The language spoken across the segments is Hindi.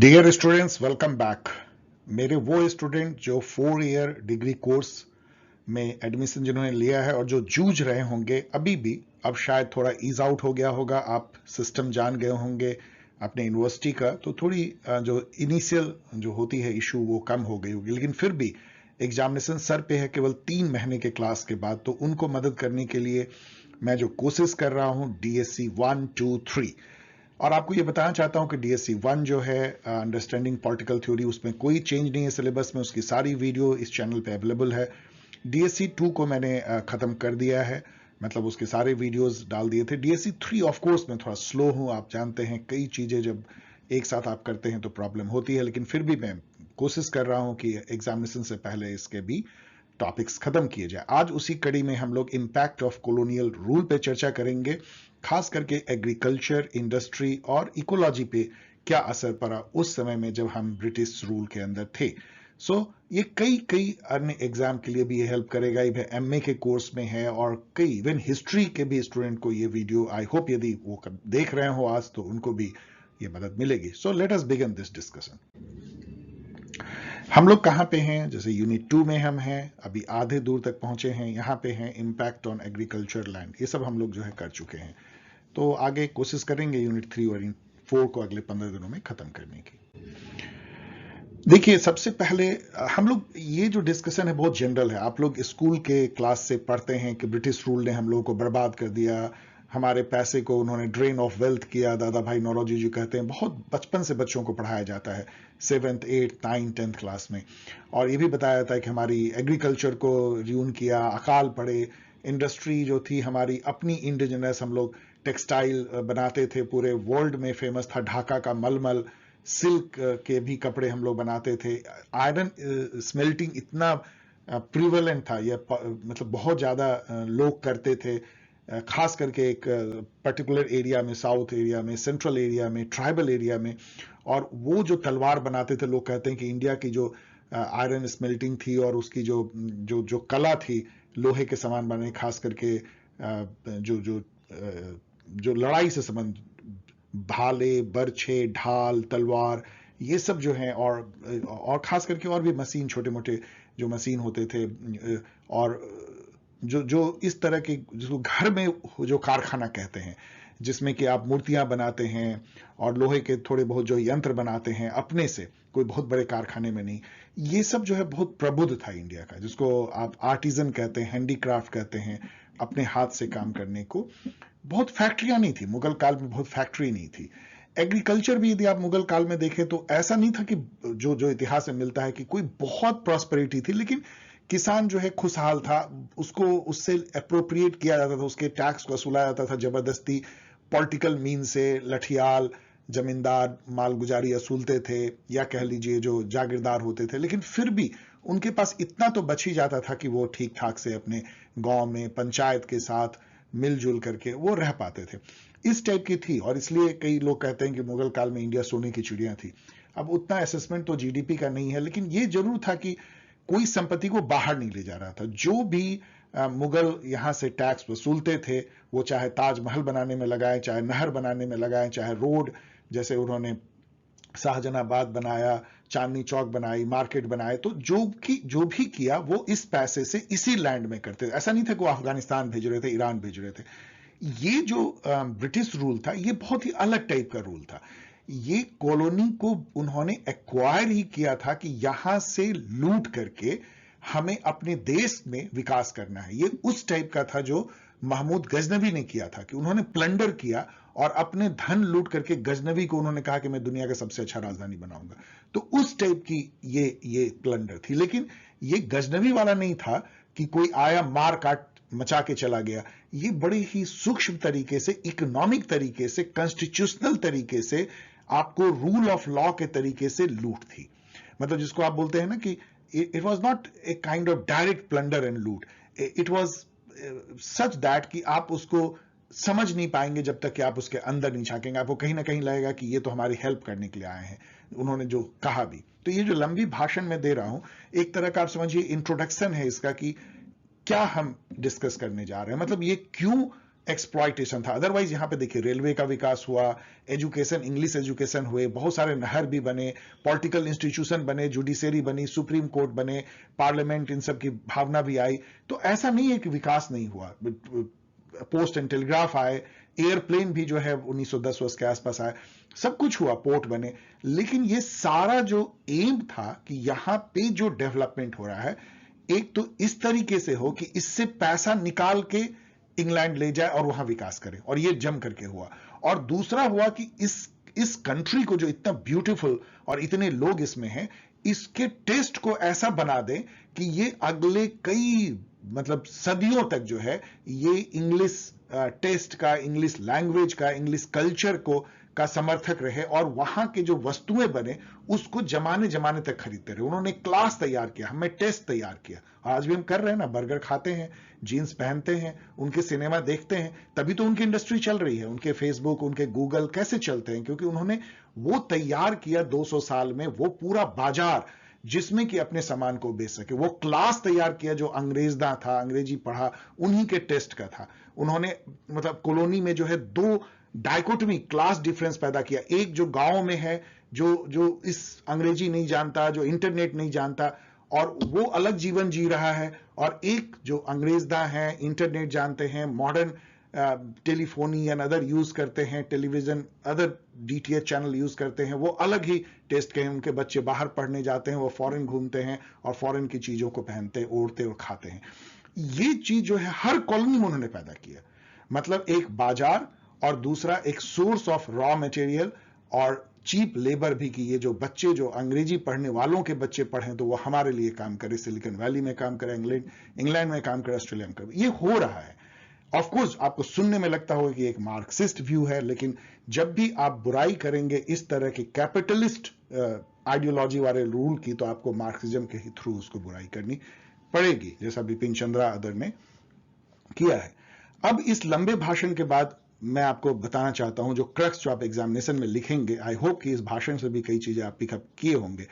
Dear students, welcome back. मेरे वो स्टूडेंट जो 4 ईयर डिग्री कोर्स में एडमिशन जिन्होंने लिया है और जो जूझ रहे होंगे अभी भी, अब शायद थोड़ा ईज आउट हो गया होगा, आप सिस्टम जान गए होंगे अपने यूनिवर्सिटी का, तो थोड़ी जो इनिशियल जो होती है इशू वो कम हो गई होगी, लेकिन फिर भी एग्जामिनेशन सर पे है केवल 3 महीने के क्लास के बाद। तो उनको मदद करने के लिए मैं जो कोशिश कर रहा हूं DSC 1, 2, 3, और आपको ये बताना चाहता हूं कि DSC 1 जो है अंडरस्टैंडिंग पॉलिटिकल थ्योरी, उसमें कोई चेंज नहीं है सिलेबस में, उसकी सारी वीडियो इस चैनल पे अवेलेबल है। DSC 2 को मैंने खत्म कर दिया है, मतलब उसके सारे वीडियोस डाल दिए थे। DSC 3 ऑफ कोर्स मैं थोड़ा स्लो हूं, आप जानते हैं कई चीजें जब एक साथ आप करते हैं तो प्रॉब्लम होती है, लेकिन फिर भी मैं कोशिश कर रहा हूं कि एग्जामिनेशन से पहले इसके भी टॉपिक्स खत्म किए जाए। आज उसी कड़ी में हम लोग इंपैक्ट ऑफ कॉलोनियल रूल पे चर्चा करेंगे, खास करके एग्रीकल्चर, इंडस्ट्री और इकोलॉजी पे क्या असर पड़ा उस समय में जब हम ब्रिटिश रूल के अंदर थे। ये कई अन्य एग्जाम के लिए भी ये हेल्प करेगा। ये MA के कोर्स में है और कई इवन हिस्ट्री के भी स्टूडेंट को ये वीडियो, आई होप यदि वो देख रहे हो आज तो उनको भी ये मदद मिलेगी। So let us begin this discussion. हम लोग कहाँ पे हैं? जैसे यूनिट 2 में हम हैं, अभी आधे दूर तक पहुंचे हैं। यहाँ पे हैं इम्पैक्ट ऑन एग्रीकल्चर लैंड, ये सब हम लोग जो है कर चुके हैं। तो आगे कोशिश करेंगे यूनिट 3 और 4 को अगले 15 दिनों में खत्म करने की। देखिए, सबसे पहले हम लोग ये जो डिस्कशन है बहुत जनरल है। आप लोग स्कूल के क्लास से पढ़ते हैं कि ब्रिटिश रूल ने हम लोगों को बर्बाद कर दिया, हमारे पैसे को उन्होंने ड्रेन ऑफ वेल्थ किया। दादा भाई नौरोजी जी कहते हैं, बहुत बचपन से बच्चों को पढ़ाया जाता है 7th, 8th, 9th, 10th class में, और ये भी बताया जाता है कि हमारी एग्रीकल्चर को र्यून किया, अकाल पड़े। इंडस्ट्री जो थी हमारी अपनी इंडिजिनस, हम लोग टेक्सटाइल बनाते थे, पूरे वर्ल्ड में फेमस था ढाका का मलमल, सिल्क के भी कपड़े हम लोग बनाते थे। आयरन स्मेल्टिंग इतना प्रिवेलेंट था, यह मतलब बहुत ज्यादा लोग करते थे, खास करके एक पर्टिकुलर एरिया में, साउथ एरिया में, सेंट्रल एरिया में, ट्राइबल एरिया में। और वो जो तलवार बनाते थे, लोग कहते हैं कि इंडिया की जो आयरन स्मेल्टिंग थी और उसकी जो जो जो कला थी लोहे के सामान बनाने, खास करके जो जो जो लड़ाई से संबंध, भाले, बर्छे, ढाल, तलवार, ये सब जो है, और खास करके और भी मशीन, छोटे मोटे जो मशीन होते थे, और जो जो इस तरह के, जिसको घर में जो कारखाना कहते हैं, जिसमें कि आप मूर्तियां बनाते हैं और लोहे के थोड़े बहुत जो यंत्र बनाते हैं अपने से, कोई बहुत बड़े कारखाने में नहीं, ये सब जो है बहुत प्रबुद्ध था इंडिया का, जिसको आप आर्टिजन कहते हैं, हैंडीक्राफ्ट कहते हैं, अपने हाथ से काम करने को। बहुत फैक्ट्रियां नहीं थी मुगल काल में, बहुत फैक्ट्री नहीं थी। एग्रीकल्चर भी यदि आप मुगल काल में देखें तो ऐसा नहीं था कि जो जो इतिहास में मिलता है कि कोई बहुत प्रॉस्पेरिटी थी, लेकिन किसान जो है खुशहाल था, उसको उससे अप्रोप्रिएट किया जाता था, उसके टैक्स को वसूला जाता था जबरदस्ती, पॉलिटिकल मीन से लठियाल जमींदार मालगुजारी असूलते थे, या कह लीजिए जो जागीरदार होते थे, लेकिन फिर भी उनके पास इतना तो बच ही जाता था कि वो ठीक ठाक से अपने गांव में पंचायत के साथ मिलजुल करके वो रह पाते थे। इस टाइप की थी, और इसलिए कई लोग कहते हैं कि मुगल काल में इंडिया सोने की चिड़िया थी। अब उतना असेसमेंट तो जीडीपी का नहीं है, लेकिन ये जरूर था कि कोई संपत्ति को बाहर नहीं ले जा रहा था। जो भी मुगल यहां से टैक्स वसूलते थे, वो चाहे ताजमहल बनाने में लगाए, चाहे नहर बनाने में लगाए, चाहे रोड, जैसे उन्होंने शाहजहानाबाद बनाया, चांदनी चौक बनाई, मार्केट बनाए, तो जो भी किया वो इस पैसे से इसी लैंड में करते थे। ऐसा नहीं था कि वो अफगानिस्तान भेज रहे थे, ईरान भेज रहे थे। ये जो ब्रिटिश रूल था, ये बहुत ही अलग टाइप का रूल था। ये कॉलोनी को उन्होंने एक्वायर ही किया था कि यहां से लूट करके हमें अपने देश में विकास करना है। ये उस टाइप का था जो महमूद गजनवी ने किया था, कि उन्होंने प्लंडर किया और अपने धन लूट करके गजनवी को उन्होंने कहा कि मैं दुनिया का सबसे अच्छा राजधानी बनाऊंगा। तो उस टाइप की ये प्लंडर थी, लेकिन ये गजनवी वाला नहीं था कि कोई आया मार काट मचा के चला गया। ये बड़े ही सूक्ष्म तरीके से, इकोनॉमिक तरीके से, कॉन्स्टिट्यूशनल तरीके से, आपको रूल ऑफ लॉ के तरीके से लूट थी। मतलब जिसको आप बोलते हैं ना कि it was not a kind of direct plunder and लूट, इट वॉज सच दैट कि आप उसको समझ नहीं पाएंगे जब तक कि आप उसके अंदर नहीं झांकेंगे। आपको कहीं ना कहीं लगेगा कि ये तो हमारी हेल्प करने के लिए आए हैं, उन्होंने जो कहा भी। तो ये जो लंबी भाषण में दे रहा हूं, एक तरह का आप समझिए इंट्रोडक्शन है इसका, कि क्या हम डिस्कस करने जा रहे हैं, मतलब ये क्यों एक्सप्लॉयटेशन था। अदरवाइज यहां पे देखिए रेलवे का विकास हुआ, एजुकेशन, इंग्लिश एजुकेशन हुए, बहुत सारे नहर भी बने, पॉलिटिकल इंस्टीट्यूशन बने, जुडिशरी बनी, सुप्रीम कोर्ट बने, पार्लियामेंट, इन सब की भावना भी आई। तो ऐसा नहीं है कि विकास नहीं हुआ। पोस्ट एंड टेलीग्राफ आए, एयरप्लेन भी जो है 1910 के आसपास आए, सब कुछ हुआ, पोर्ट बने। लेकिन ये सारा जो एम था कि यहां पे जो डेवलपमेंट हो रहा है, एक तो इस तरीके से हो कि इससे पैसा निकाल के इंग्लैंड ले जाए और वहां विकास करे, और ये जम करके हुआ। और दूसरा हुआ कि इस कंट्री को जो इतना ब्यूटीफुल और इतने लोग इसमें हैं, इसके टेस्ट को ऐसा बना दें कि ये अगले कई मतलब सदियों तक जो है ये इंग्लिश टेस्ट का, इंग्लिश लैंग्वेज का, इंग्लिश कल्चर को का समर्थक रहे, और वहां के जो वस्तुएं बने उसको जमाने जमाने तक खरीदते रहे। उन्होंने क्लास तैयार किया, हमें टेस्ट तैयार किया। आज भी हम कर रहे हैं ना, बर्गर खाते हैं, जीन्स पहनते हैं, उनके सिनेमा देखते हैं, तभी तो उनकी इंडस्ट्री चल रही है। उनके फेसबुक, उनके गूगल कैसे चलते हैं? क्योंकि उन्होंने वो तैयार किया 200 साल में, वो पूरा बाजार जिसमें कि अपने सामान को बेच सके, वो क्लास तैयार किया जो अंग्रेजदा था, अंग्रेजी पढ़ा, उन्हीं के टेस्ट का था। उन्होंने मतलब कॉलोनी में जो है दो डायकोटमी, क्लास डिफरेंस पैदा किया। एक जो गांव में है, जो इस अंग्रेजी नहीं जानता, जो इंटरनेट नहीं जानता, और वो अलग जीवन जी रहा है, और एक जो अंग्रेजदा है, इंटरनेट जानते हैं, modern telephony and other use करते हैं, television, other DTH channel use करते हैं, वो अलग ही टेस्ट के हैं। उनके बच्चे बाहर पढ़ने जाते हैं, वो फॉरेन घूमते हैं और फॉरेन की चीजों को पहनते, ओढ़ते और खाते हैं। ये चीज जो है हर कॉलोनी में उन्होंने पैदा किया। मतलब एक बाजार, और दूसरा एक सोर्स ऑफ रॉ मटेरियल और चीप लेबर भी, कि ये जो बच्चे, जो अंग्रेजी पढ़ने वालों के बच्चे पढ़ें तो वो हमारे लिए काम करे, सिलिकॉन वैली में काम करे, इंग्लैंड में काम करे, ऑस्ट्रेलिया में करे। ये हो रहा है। ऑफ कोर्स आपको सुनने में लगता होगा कि एक मार्क्सिस्ट व्यू है, लेकिन जब भी आप बुराई करेंगे इस तरह की कैपिटलिस्ट आइडियोलॉजी वाले रूल की, तो आपको मार्क्सिज्म के ही थ्रू उसको बुराई करनी पड़ेगी, जैसा बिपिन चंद्रा अदर ने किया है। अब इस लंबे भाषण के बाद मैं आपको बताना चाहता हूं जो क्रक्स जो आप एग्जामिनेशन में लिखेंगे। आई होप कि इस भाषण से भी कई चीजें आप पिकअप किए होंगे।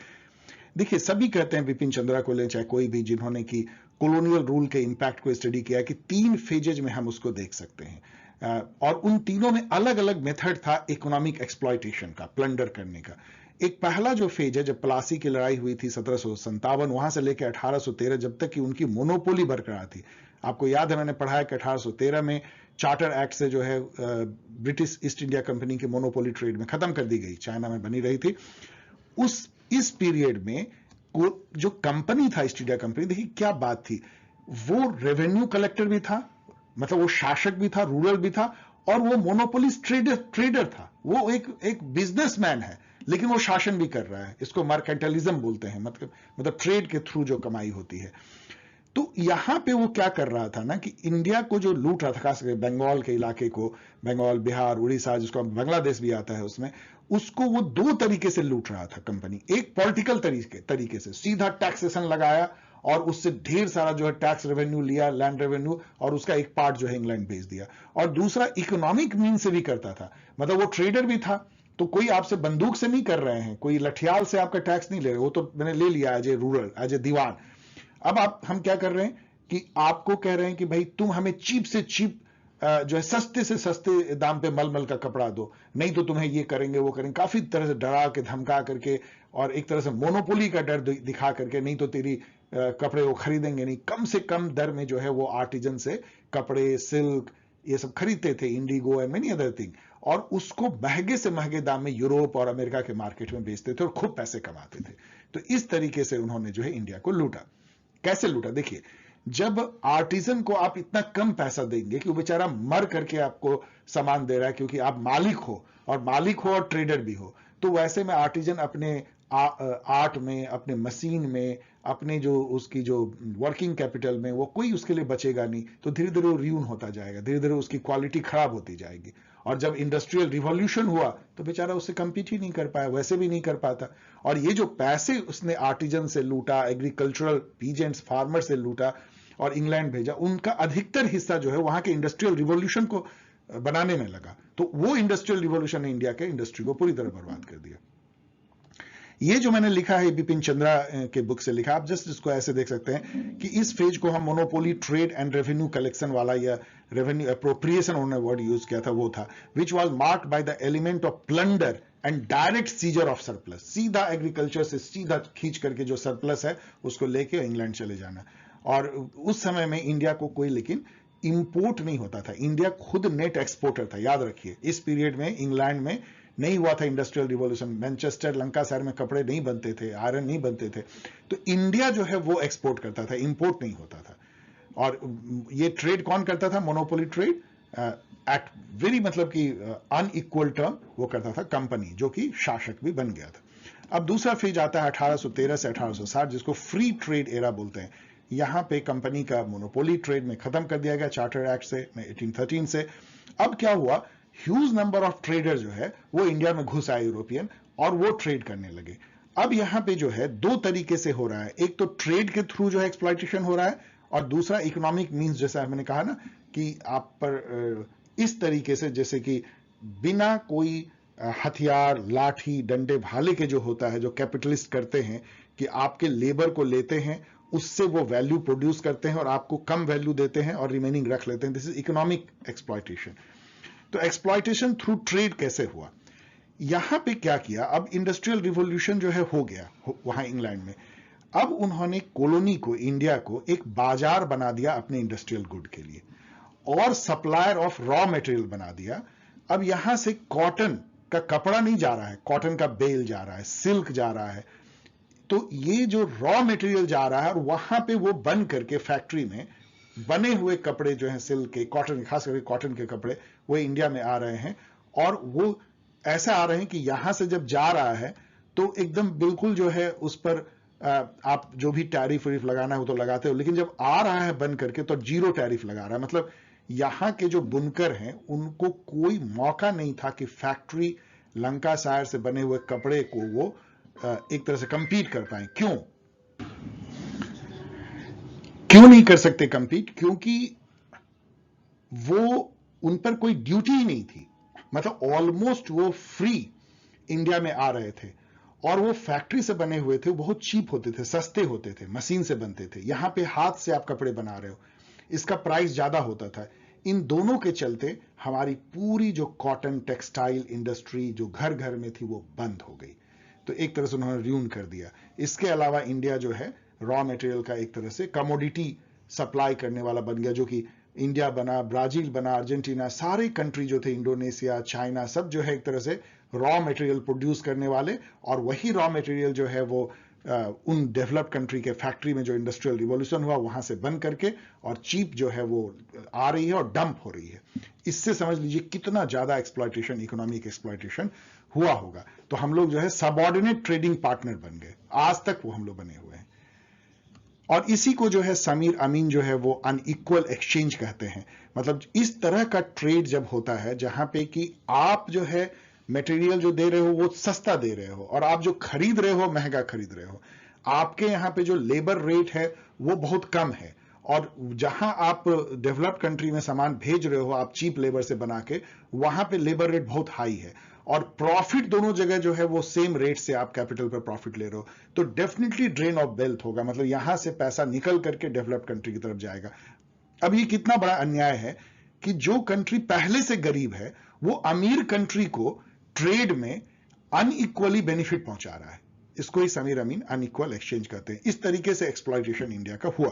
देखिए, सभी कहते हैं, बिपिन चंद्रा को ले चाहे कोई भी, जिन्होंने कि कॉलोनियल रूल के इंपैक्ट को स्टडी किया, कि 3 फेजेज में हम उसको देख सकते हैं, और उन तीनों में अलग अलग मेथड था इकोनॉमिक एक्सप्लॉयटेशन का, प्लंडर करने का। एक पहला जो फेज है, जब प्लासी की लड़ाई हुई थी 1757, वहां से लेकर 1813, जब तक कि उनकी मोनोपोली बरकरार थी। आपको याद है, मैंने पढ़ा है कि 1813 में चार्टर एक्ट से जो है ब्रिटिश ईस्ट इंडिया कंपनी की मोनोपोली ट्रेड में खत्म कर दी गई, चाइना में बनी रही थी। इस पीरियड में जो कंपनी था, ईस्ट इंडिया कंपनी, देखिए क्या बात थी, वो रेवेन्यू कलेक्टर भी था, मतलब वो शासक भी था, रूरल भी था, और वो मोनोपोलिस्ट ट्रेडर था। वो एक बिजनेसमैन है, लेकिन वो शासन भी कर रहा है। इसको मर्केंटलिज्म बोलते हैं, मतलब ट्रेड के थ्रू जो कमाई होती है। तो यहां पे वो क्या कर रहा था ना, कि इंडिया को जो लूट रहा था, खासकर बंगाल के इलाके को, बंगाल, बिहार, उड़ीसा, जिसको बांग्लादेश भी आता है उसमें, उसको वो 2 तरीके से लूट रहा था कंपनी। एक पॉलिटिकल तरीके से सीधा टैक्सेशन लगाया, और उससे ढेर सारा जो है टैक्स रेवेन्यू लिया, लैंड रेवेन्यू, और उसका एक पार्ट जो है इंग्लैंड भेज दिया। और दूसरा इकोनॉमिक मीन से भी करता था, मतलब वो ट्रेडर भी था, तो कोई आपसे बंदूक से नहीं कर रहे हैं, कोई लठियाल से आपका टैक्स नहीं ले रहे, वो तो मैंने ले लिया as a rural, as a Diwan. अब हम क्या कर रहे हैं कि आपको कह रहे हैं कि भाई तुम हमें चीप से चीप जो है सस्ते से सस्ते दाम पे मलमल का कपड़ा दो, नहीं तो तुम्हें ये करेंगे, वो करेंगे, काफी तरह से डरा के, धमका करके, और एक तरह से मोनोपोली का डर दिखा करके, नहीं तो तेरी कपड़े वो खरीदेंगे नहीं। कम से कम दर में जो है वो आर्टिजन से कपड़े, सिल्क, ये सब खरीदते थे, Indigo and many other thing, और उसको महंगे से महंगे दाम में यूरोप और अमेरिका के मार्केट में बेचते थे और खूब पैसे कमाते थे। तो इस तरीके से उन्होंने जो है इंडिया को लूटा। कैसे लूटा? देखिए, जब आर्टिजन को आप इतना कम पैसा देंगे कि वो बेचारा मर करके आपको सामान दे रहा है, क्योंकि आप मालिक हो और ट्रेडर भी हो, तो वैसे में आर्टिजन अपने आर्ट में, अपने मशीन में, अपने जो उसकी जो वर्किंग कैपिटल में, वो कोई उसके लिए बचेगा नहीं। तो धीरे धीरे वो रियून होता जाएगा, धीरे धीरे उसकी क्वालिटी खराब होती जाएगी। और जब इंडस्ट्रियल रिवॉल्यूशन हुआ तो बेचारा उससे कंपीट ही नहीं कर पाया, वैसे भी नहीं कर पाता। और ये जो पैसे उसने आर्टिजन से लूटा, एग्रीकल्चरल पीजेंट्स, फार्मर से लूटा और इंग्लैंड भेजा, उनका अधिकतर हिस्सा जो है वहां के इंडस्ट्रियल रिवॉल्यूशन को बनाने में लगा। तो वो इंडस्ट्रियल रिवॉल्यूशन ने इंडिया के इंडस्ट्री को पूरी तरह बर्बाद कर दिया। ये जो मैंने लिखा है बिपिन चंद्रा के बुक से लिखा, आप जस्ट इसको ऐसे देख सकते हैं कि इस फेज को हम monopoly trade and revenue collection वाला या रेवेन्यू अप्रोप्रिएशन उन्होंने वर्ड यूज किया था वो था, which was marked by the element of plunder and direct scissor of surplus. सीधा एग्रीकल्चर से सीधा खींच करके जो सरप्लस है उसको लेके इंग्लैंड चले जाना। और उस समय में इंडिया को कोई लेकिन इंपोर्ट नहीं होता था, इंडिया खुद नेट एक्सपोर्टर था। याद रखिए इस पीरियड में इंग्लैंड में नहीं हुआ था इंडस्ट्रियल रिवॉल्यूशन, मैनचेस्टर लंका शहर में कपड़े नहीं बनते थे, आयरन नहीं बनते थे, तो इंडिया जो है वो एक्सपोर्ट करता था, इंपोर्ट नहीं होता था। और ये ट्रेड कौन करता था? मोनोपोली ट्रेड एट वेरी मतलब कि अनइक्वल टर्म वो करता था कंपनी, जो कि शासक भी बन गया था। अब दूसरा फेज आता है 1813 से 1860, जिसको फ्री ट्रेड एरा बोलते हैं। यहां पे कंपनी का मोनोपोली ट्रेड में खत्म कर दिया गया चार्टर एक्ट से 1813 से। अब क्या हुआ, ह्यूज नंबर ऑफ ट्रेडर जो है वो इंडिया में घुस आए यूरोपियन, और वो ट्रेड करने लगे। अब यहां पे जो है दो तरीके से हो रहा है, एक तो ट्रेड के थ्रू जो है एक्सप्लॉइटेशन हो रहा है, और दूसरा इकोनॉमिक मींस, जैसा मैंने कहा ना कि आप पर इस तरीके से जैसे कि बिना कोई हथियार लाठी डंडे भाले के जो होता है, जो कैपिटलिस्ट करते हैं कि आपके लेबर को लेते हैं, उससे वो वैल्यू प्रोड्यूस करते हैं और आपको कम वैल्यू देते हैं और रिमेनिंग रख लेते हैं। This is economic exploitation. तो एक्सप्लॉइटेशन थ्रू ट्रेड कैसे हुआ? यहां पे क्या किया, अब इंडस्ट्रियल रिवॉल्यूशन जो है हो गया वहां इंग्लैंड में। अब उन्होंने कॉलोनी को, इंडिया को एक बाजार बना दिया अपने इंडस्ट्रियल गुड के लिए, और सप्लायर ऑफ रॉ मटेरियल बना दिया। अब यहां से कॉटन का कपड़ा नहीं जा रहा है, कॉटन का बेल जा रहा है, सिल्क जा रहा है। तो ये जो रॉ मटेरियल जा रहा है और वहां पे वो बन करके फैक्ट्री में बने हुए कपड़े जो हैं सिल्क के, कॉटन, खास करके कॉटन के कपड़े, वो इंडिया में आ रहे हैं। और वो ऐसा आ रहे हैं कि यहां से जब जा रहा है तो एकदम बिल्कुल जो है उस पर आप जो भी टैरिफ वैरिफ लगाना है वो तो लगाते हो, लेकिन जब आ रहा है बन करके तो जीरो टैरिफ लगा रहा है। मतलब यहां के जो बुनकर हैं उनको कोई मौका नहीं था कि फैक्ट्री लंकाशायर से बने हुए कपड़े को वो एक तरह से कंपीट कर पाए। क्यों नहीं कर सकते कंपीट? क्योंकि वो उन पर कोई ड्यूटी ही नहीं थी, मतलब ऑलमोस्ट वो फ्री इंडिया में आ रहे थे, और वो फैक्ट्री से बने हुए थे, वो बहुत चीप होते थे, सस्ते होते थे, मशीन से बनते थे। यहां पे हाथ से आप कपड़े बना रहे हो, इसका प्राइस ज्यादा होता था। इन दोनों के चलते हमारी पूरी जो कॉटन टेक्सटाइल इंडस्ट्री जो घर घर में थी वो बंद हो गई। तो एक तरह से उन्होंने र्यून कर दिया। इसके अलावा इंडिया जो है रॉ मटेरियल का एक तरह से कमोडिटी सप्लाई करने वाला बन गया, जो कि इंडिया बना, ब्राजील बना, अर्जेंटीना, सारे कंट्री जो थे, इंडोनेशिया, चाइना, सब जो है एक तरह से रॉ मटेरियल प्रोड्यूस करने वाले। और वही रॉ मटेरियल जो है वो उन डेवलप्ड कंट्री के फैक्ट्री में जो इंडस्ट्रियल रिवॉल्यूशन हुआ वहां से बन करके और चीप जो है वो आ रही है और डंप हो रही है। इससे समझ लीजिए कितना ज्यादा एक्सप्लॉइटेशन, इकोनॉमिक एक्सप्लॉइटेशन हुआ होगा। तो हम लोग जो है सबऑर्डिनेट ट्रेडिंग पार्टनर बन गए, आज तक वो हम लोग बने हुए हैं। और इसी को जो है समीर अमीन जो है वो अनइक्वल एक्सचेंज कहते हैं। मतलब इस तरह का ट्रेड जब होता है जहां पे कि आप जो है मटेरियल जो दे रहे हो वो सस्ता दे रहे हो, और आप जो खरीद रहे हो महंगा खरीद रहे हो। आपके यहां पे जो लेबर रेट है वो बहुत कम है, और जहां आप डेवलप्ड कंट्री में सामान भेज रहे हो आप चीप लेबर से बना के, वहां पे लेबर रेट बहुत हाई है, और प्रॉफिट दोनों जगह जो है वो सेम रेट से आप कैपिटल पर प्रॉफिट ले रहे हो। तो डेफिनेटली ड्रेन ऑफ वेल्थ होगा, मतलब यहां से पैसा निकल करके डेवलप्ड कंट्री की तरफ जाएगा। अब ये कितना बड़ा अन्याय है कि जो कंट्री पहले से गरीब है वो अमीर कंट्री को ट्रेड में अनइक्वली बेनिफिट पहुंचा रहा है। इसको ही समीर अमीन अनइक्वल एक्सचेंज कहते हैं। इस तरीके से एक्सप्लॉइटेशन इंडिया का हुआ।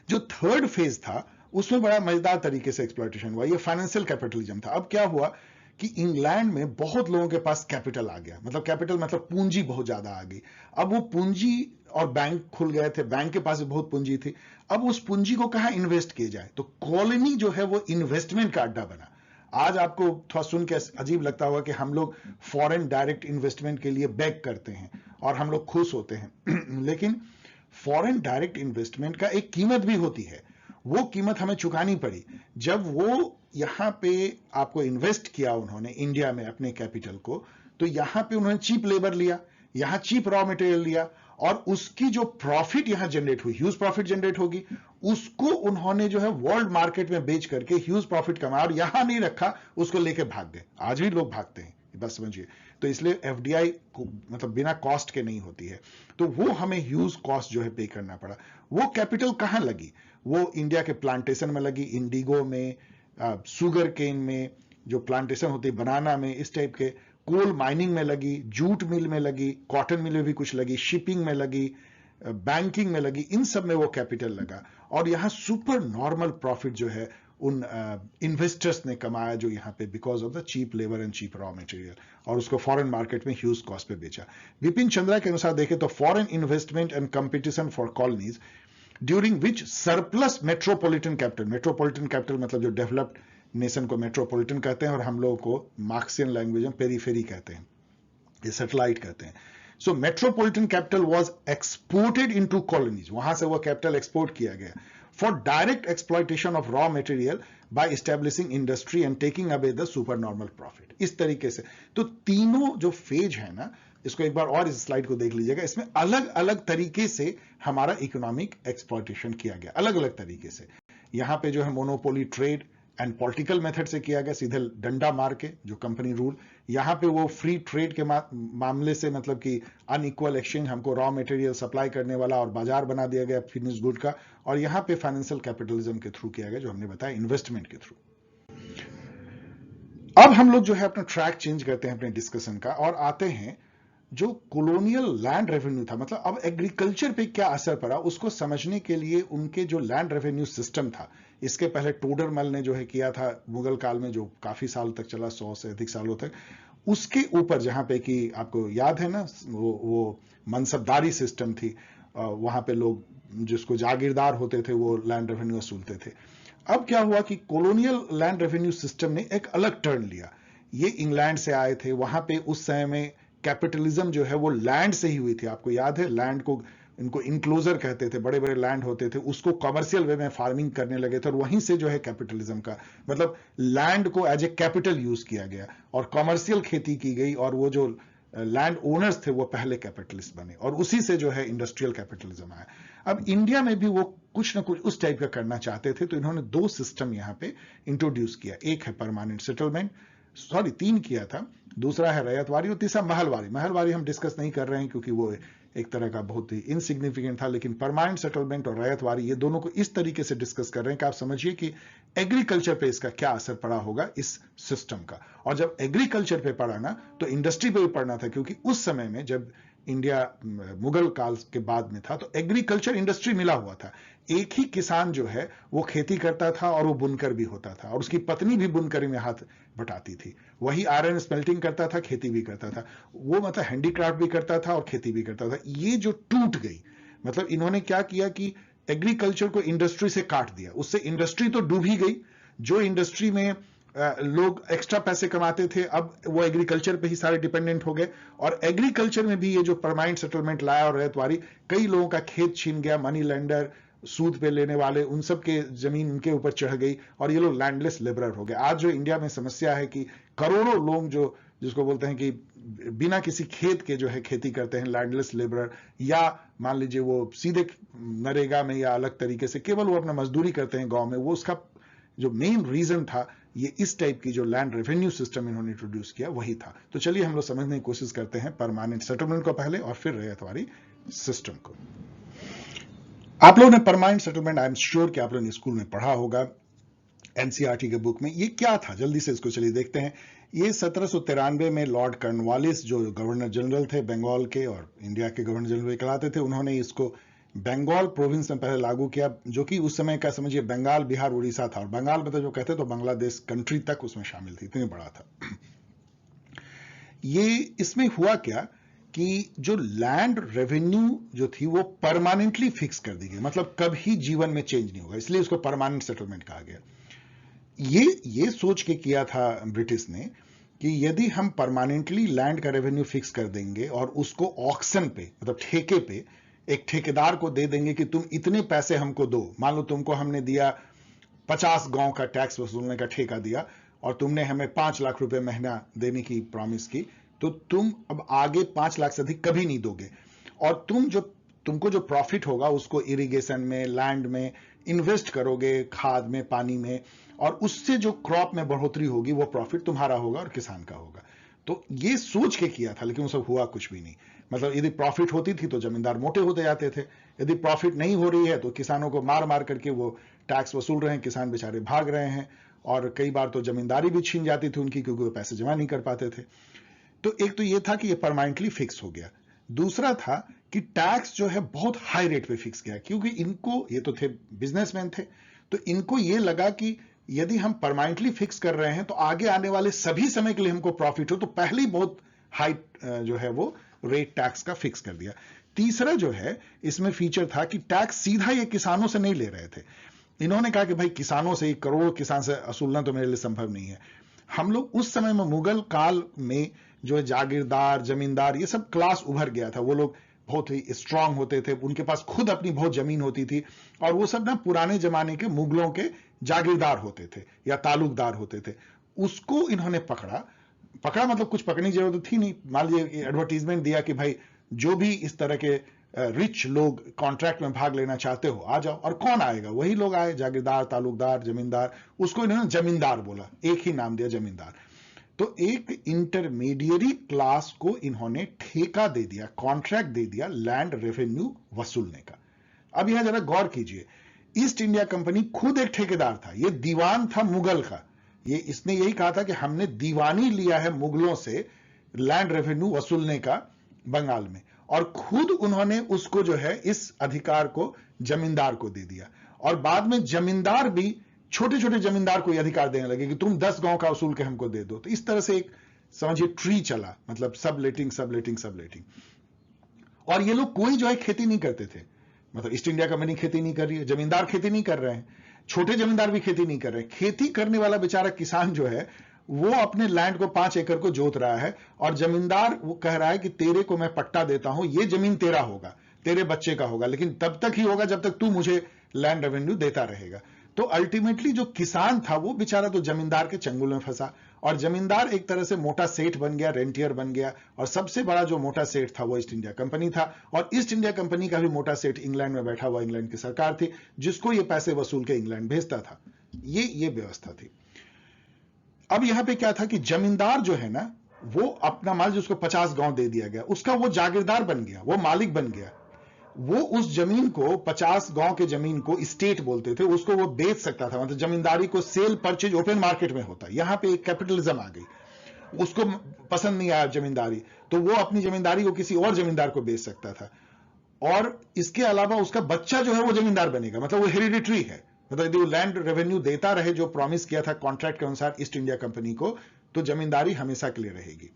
जो थर्ड फेज था उसमें बड़ा मजेदार तरीके से एक्सप्लॉइटेशन हुआ, ये फाइनेंशियल कैपिटलिज्म था। अब क्या हुआ कि इंग्लैंड में बहुत लोगों के पास कैपिटल आ गया, मतलब कैपिटल मतलब पूंजी बहुत ज्यादा आ गई। अब वो पूंजी, और बैंक खुल गए थे, बैंक के पास भी बहुत पूंजी थी। अब उस पूंजी को कहां इन्वेस्ट किया जाए? तो कॉलोनी जो है वो इन्वेस्टमेंट का अड्डा बना। आज आपको थोड़ा सुन के अजीब लगता होगा कि हम लोग फॉरेन डायरेक्ट इन्वेस्टमेंट के लिए बेग करते हैं और हम लोग खुश होते हैं लेकिन फॉरेन डायरेक्ट इन्वेस्टमेंट का एक कीमत भी होती है। वो कीमत हमें चुकानी पड़ी। जब वो यहां पे आपको इन्वेस्ट किया उन्होंने इंडिया में अपने कैपिटल को, तो यहां पे उन्होंने चीप लेबर लिया, यहां चीप रॉ मटेरियल लिया, और उसकी जो प्रॉफिट यहां जनरेट हुई, ह्यूज प्रॉफिट जनरेट होगी, उसको उन्होंने जो है वर्ल्ड मार्केट में बेच करके ह्यूज प्रॉफिट कमाया, और यहां नहीं रखा, उसको लेके भाग गए। आज भी लोग भागते हैं, बस समझिए। तो इसलिए एफडीआई मतलब बिना कॉस्ट के नहीं होती है, तो वो हमें ह्यूज कॉस्ट जो है पे करना पड़ा। वो कैपिटल कहां लगी? वो इंडिया के प्लांटेशन में लगी, इंडिगो में, शुगर केन में, जो प्लांटेशन होती है बनाना में, इस टाइप के, कोल माइनिंग में लगी, जूट मिल में लगी, कॉटन मिल में भी कुछ लगी, शिपिंग में लगी, बैंकिंग में लगी, इन सब में वो कैपिटल लगा। और यहां सुपर नॉर्मल प्रॉफिट जो है उन इन्वेस्टर्स ने कमाया, जो यहां पे because of the cheap labour and cheap raw material, और उसको फॉरेन मार्केट में ह्यूज कॉस्ट पे बेचा। विपिन चंद्रा के अनुसार देखें तो foreign investment and competition for colonies during which surplus metropolitan capital मतलब जो डेवलप्ड नेशन को मेट्रोपॉलिटन कहते हैं, और हम लोगों को मार्क्सियन लैंग्वेज में पेरीफेरी कहते हैं, ये सैटेलाइट कहते हैं। So metropolitan capital was exported into colonies, वहां से वो कैपिटल एक्सपोर्ट किया गया for direct exploitation of raw material by establishing industry and taking away the super normal profit. इस तरीके से तो तीनों जो फेज है ना, इसको एक बार और इस स्लाइड को देख लीजिएगा, इसमें अलग अलग तरीके से हमारा इकोनॉमिक एक्सप्लॉयटेशन किया गया, अलग अलग तरीके से। यहां पे जो है monopoly trade and political method से किया गया, सीधे डंडा मार के, जो कंपनी रूल। यहां पे वो फ्री ट्रेड के मामले से, मतलब कि अनइक्वल एक्सचेंज, हमको रॉ मटेरियल सप्लाई करने वाला और बाजार बना दिया गया फिनिश गुड का। और यहां पे फाइनेंशियल कैपिटलिज्म के थ्रू किया गया, जो हमने बताया इन्वेस्टमेंट के थ्रू। अब हम लोग जो है अपना ट्रैक चेंज करते हैं अपने डिस्कशन का, और आते हैं जो कॉलोनियल लैंड रेवेन्यू था, मतलब अब एग्रीकल्चर पे क्या असर पड़ा उसको समझने के लिए उनके जो लैंड रेवेन्यू सिस्टम था, इसके पहले टोडरमल ने जो है किया था मुगल काल में, जो काफी साल तक चला, 100 से अधिक सालों तक। उसके ऊपर जहां पे कि आपको याद है ना, वो मनसबदारी सिस्टम थी, वहां पे लोग जिसको जागीरदार होते थे वो लैंड रेवेन्यू वसूलते थे। अब क्या हुआ कि कॉलोनियल लैंड रेवेन्यू सिस्टम ने एक अलग टर्न लिया। ये इंग्लैंड से आए थे, वहां पे उस समय में कैपिटलिज्म जो है वो लैंड से ही हुई थी। आपको याद है, लैंड को इनको इनक्लोजर कहते थे, बड़े बड़े लैंड होते थे, उसको कमर्शियल वे में फार्मिंग करने लगे थे, और वहीं से जो है कैपिटलिज्म का मतलब लैंड को एज ए कैपिटल यूज किया गया और कमर्शियल खेती की गई, और वो जो लैंड ओनर्स थे वो पहले कैपिटलिस्ट बने, और उसी से जो है इंडस्ट्रियल कैपिटलिज्म आया। अब इंडिया में भी वो कुछ ना कुछ उस टाइप का करना चाहते थे, तो इन्होंने दो सिस्टम यहां पे इंट्रोड्यूस किया। एक है परमानेंट सेटलमेंट, सॉरी 3 किया था, दूसरा है रैयतवारी, और तीसरा महलवारी। महलवारी हम डिस्कस नहीं कर रहे हैं क्योंकि वो एक तरह का बहुत ही इनसिग्निफिकेंट था, लेकिन परमानेंट सेटलमेंट और रैयतवारी, ये दोनों को इस तरीके से डिस्कस कर रहे हैं कि आप समझिए कि एग्रीकल्चर पे इसका क्या असर पड़ा होगा इस सिस्टम का। और जब एग्रीकल्चर पे पड़ा ना, तो इंडस्ट्री पे भी पड़ना था, क्योंकि उस समय में जब इंडिया मुगल काल के बाद में था, तो एग्रीकल्चर इंडस्ट्री मिला हुआ था। एक ही किसान जो है वो खेती करता था और वो बुनकर भी होता था, और उसकी पत्नी भी बुनकरी में हाथ बटाती थी। वही आयरन स्मेल्टिंग करता था, खेती भी करता था, वो मतलब हैंडीक्राफ्ट भी करता था और खेती भी करता था। ये जो टूट गई, मतलब इन्होंने क्या किया कि एग्रीकल्चर को इंडस्ट्री से काट दिया, उससे इंडस्ट्री तो डूब ही गई। जो इंडस्ट्री में लोग एक्स्ट्रा पैसे कमाते थे, अब वो एग्रीकल्चर पे ही सारे डिपेंडेंट हो गए। और एग्रीकल्चर में भी ये जो परमानेंट सेटलमेंट लाया और रैयतवारी, कई लोगों का खेत छीन गया, मनी लेंडर, सूद पे लेने वाले, उन सब के जमीन उनके ऊपर चढ़ गई, और ये लोग लैंडलेस लेबरर हो गए। आज जो इंडिया में समस्या है कि करोड़ों लोग जो जिसको बोलते हैं कि बिना किसी खेत के जो है खेती करते हैं, लैंडलेस लेबरर, या मान लीजिए वो सीधे नरेगा में या अलग तरीके से केवल वो अपना मजदूरी करते हैं गांव में। वो उसका जो मेन रीजन था, ये इस टाइप की जो लैंड रेवेन्यू सिस्टम इन्होंने इंट्रोड्यूस किया वही था। तो चलिए हम लोग समझने की कोशिश करते हैं परमानेंट सेटलमेंट को पहले और फिर रैयतवारी सिस्टम को। आप लोगों ने permanent settlement, I am sure कि आप लोगों ने स्कूल में पढ़ा होगा, एनसीईआरटी के बुक में। ये क्या था, जल्दी से इसको चलिए देखते हैं। ये 1793 में लॉर्ड कॉर्नवालिस, जो गवर्नर जनरल थे बंगाल के और इंडिया के गवर्नर जनरल कहलाते थे, उन्होंने इसको बंगाल प्रोविंस में पहले लागू किया, जो कि उस समय का समझिए बंगाल, बिहार, उड़ीसा था। और बंगाल मतलब जो कहते तो बांग्लादेश कंट्री तक उसमें शामिल थी, इतनी बड़ा था ये। इसमें हुआ क्या कि जो लैंड रेवेन्यू जो थी वो परमानेंटली फिक्स कर दी गई, मतलब कभी जीवन में चेंज नहीं होगा, इसलिए उसको परमानेंट सेटलमेंट कहा गया। ये सोच के किया था ब्रिटिश ने कि यदि हम परमानेंटली लैंड का रेवेन्यू फिक्स कर देंगे और उसको ऑक्शन पे, मतलब ठेके पे एक ठेकेदार को दे देंगे कि तुम इतने पैसे हमको दो। मान लो तुमको हमने दिया 50 गांव का टैक्स वसूलने का ठेका दिया, और तुमने हमें 5 लाख रुपए महीना देने की प्रॉमिस की, तो तुम अब आगे 5 लाख से अधिक कभी नहीं दोगे, और तुमको जो प्रॉफिट होगा उसको इरिगेशन में, लैंड में इन्वेस्ट करोगे, खाद में, पानी में, और उससे जो क्रॉप में बढ़ोतरी होगी वो प्रॉफिट तुम्हारा होगा और किसान का होगा। तो ये सोच के किया था, लेकिन वो सब हुआ कुछ भी नहीं। मतलब यदि प्रॉफिट होती थी तो जमींदार मोटे होते जाते थे, यदि प्रॉफिट नहीं हो रही है तो किसानों को मार मार करके वो टैक्स वसूल रहे हैं, किसान बेचारे भाग रहे हैं, और कई बार तो जमींदारी भी छीन जाती थी उनकी, क्योंकि वो पैसे जमा नहीं कर पाते थे। तो एक तो ये था कि ये परमानेंटली फिक्स हो गया। दूसरा था कि टैक्स जो है बहुत हाई रेट पे फिक्स किया, क्योंकि इनको, ये तो थे बिजनेसमैन थे, तो इनको ये लगा कि यदि हम परमानेंटली फिक्स कर रहे हैं तो आगे आने वाले सभी समय के लिए हमको प्रॉफिट हो, तो पहले ही बहुत हाई जो है वो रेट टैक्स का फिक्स कर दिया। तीसरा जो है इसमें फीचर था कि टैक्स सीधा ये किसानों से नहीं ले रहे थे। इन्होंने कहा कि भाई किसानों से, 1 करोड़ किसान से वसूलना तो मेरे लिए संभव नहीं है। हम लोग उस समय में, मुगल काल में जो है जागीरदार, जमींदार, ये सब क्लास उभर गया था। वो लोग बहुत ही स्ट्रांग होते थे, उनके पास खुद अपनी बहुत जमीन होती थी, और वो सब ना पुराने जमाने के मुगलों के जागीरदार होते थे या तालुकदार होते थे। उसको इन्होंने पकड़ा मतलब कुछ पकड़ने की जरूरत थी नहीं। मान लीजिए एडवर्टीजमेंट दिया कि भाई जो भी इस तरह के रिच लोग कॉन्ट्रैक्ट में भाग लेना चाहते हो आ जाओ, और कौन आएगा? वही लोग आए, जागीरदार, तालुकदार, जमींदार। उसको इन्होंने जमींदार बोला, एक ही नाम दिया, जमींदार। तो एक इंटरमीडिएरी क्लास को इन्होंने ठेका दे दिया, कॉन्ट्रैक्ट दे दिया लैंड रेवेन्यू वसूलने का। अब यहां जरा गौर कीजिए, ईस्ट इंडिया कंपनी खुद एक ठेकेदार था, ये दीवान था मुगल का। ये इसने यही कहा था कि हमने दीवानी लिया है मुगलों से लैंड रेवेन्यू वसूलने का बंगाल में, और खुद उन्होंने उसको जो है इस अधिकार को जमींदार को दे दिया। और बाद में जमींदार भी छोटे छोटे जमींदार को यह अधिकार देने लगे कि तुम 10 गांव का वसूल के हमको दे दो। तो इस तरह से एक समझिए ट्री चला, मतलब सब लेटिंग सब लेटिंग सब लेटिंग। और ये लोग कोई जो है खेती नहीं करते थे, मतलब ईस्ट इंडिया कंपनी खेती नहीं कर रही है, जमींदार खेती नहीं कर रहे हैं, छोटे जमींदार भी खेती नहीं कर रहे हैं। खेती करने वाला बेचारा किसान जो है वो अपने लैंड को 5 एकड़ को जोत रहा है, और जमींदार वो कह रहा है कि तेरे को मैं पट्टा देता हूं, ये जमीन तेरा होगा, तेरे बच्चे का होगा, लेकिन तब तक ही होगा जब तक तू मुझे लैंड रेवेन्यू देता रहेगा। तो अल्टीमेटली जो किसान था वो बेचारा तो जमींदार के चंगुल में फंसा, और जमींदार एक तरह से मोटा सेठ बन गया, रेंटियर बन गया। और सबसे बड़ा जो मोटा सेठ था वो ईस्ट इंडिया कंपनी था, और ईस्ट इंडिया कंपनी का भी मोटा सेठ इंग्लैंड में बैठा हुआ, इंग्लैंड की सरकार थी जिसको ये पैसे वसूल के इंग्लैंड भेजता था। ये व्यवस्था थी। अब यहां पे क्या था कि जमींदार जो है ना, वो अपना माल जिसको 50 गांव दे दिया गया, उसका वो जागीरदार बन गया, वो मालिक बन गया। वो उस जमीन को, 50 गांव के जमीन को स्टेट बोलते थे, उसको वो बेच सकता था। मतलब जमींदारी को सेल परचेज ओपन मार्केट में होता। यहां पे एक कैपिटलिज्म आ गई, उसको पसंद नहीं आया जमींदारी, तो वो अपनी जमींदारी को किसी और जमींदार को बेच सकता था। और इसके अलावा उसका बच्चा जो है वो जमींदार बनेगा, मतलब वो हेरिडिटरी है। मतलब यदि वो लैंड रेवेन्यू देता रहे जो प्रॉमिस किया था कॉन्ट्रैक्ट के अनुसार ईस्ट इंडिया कंपनी को, तो जमींदारी हमेशा के लिए रहेगी।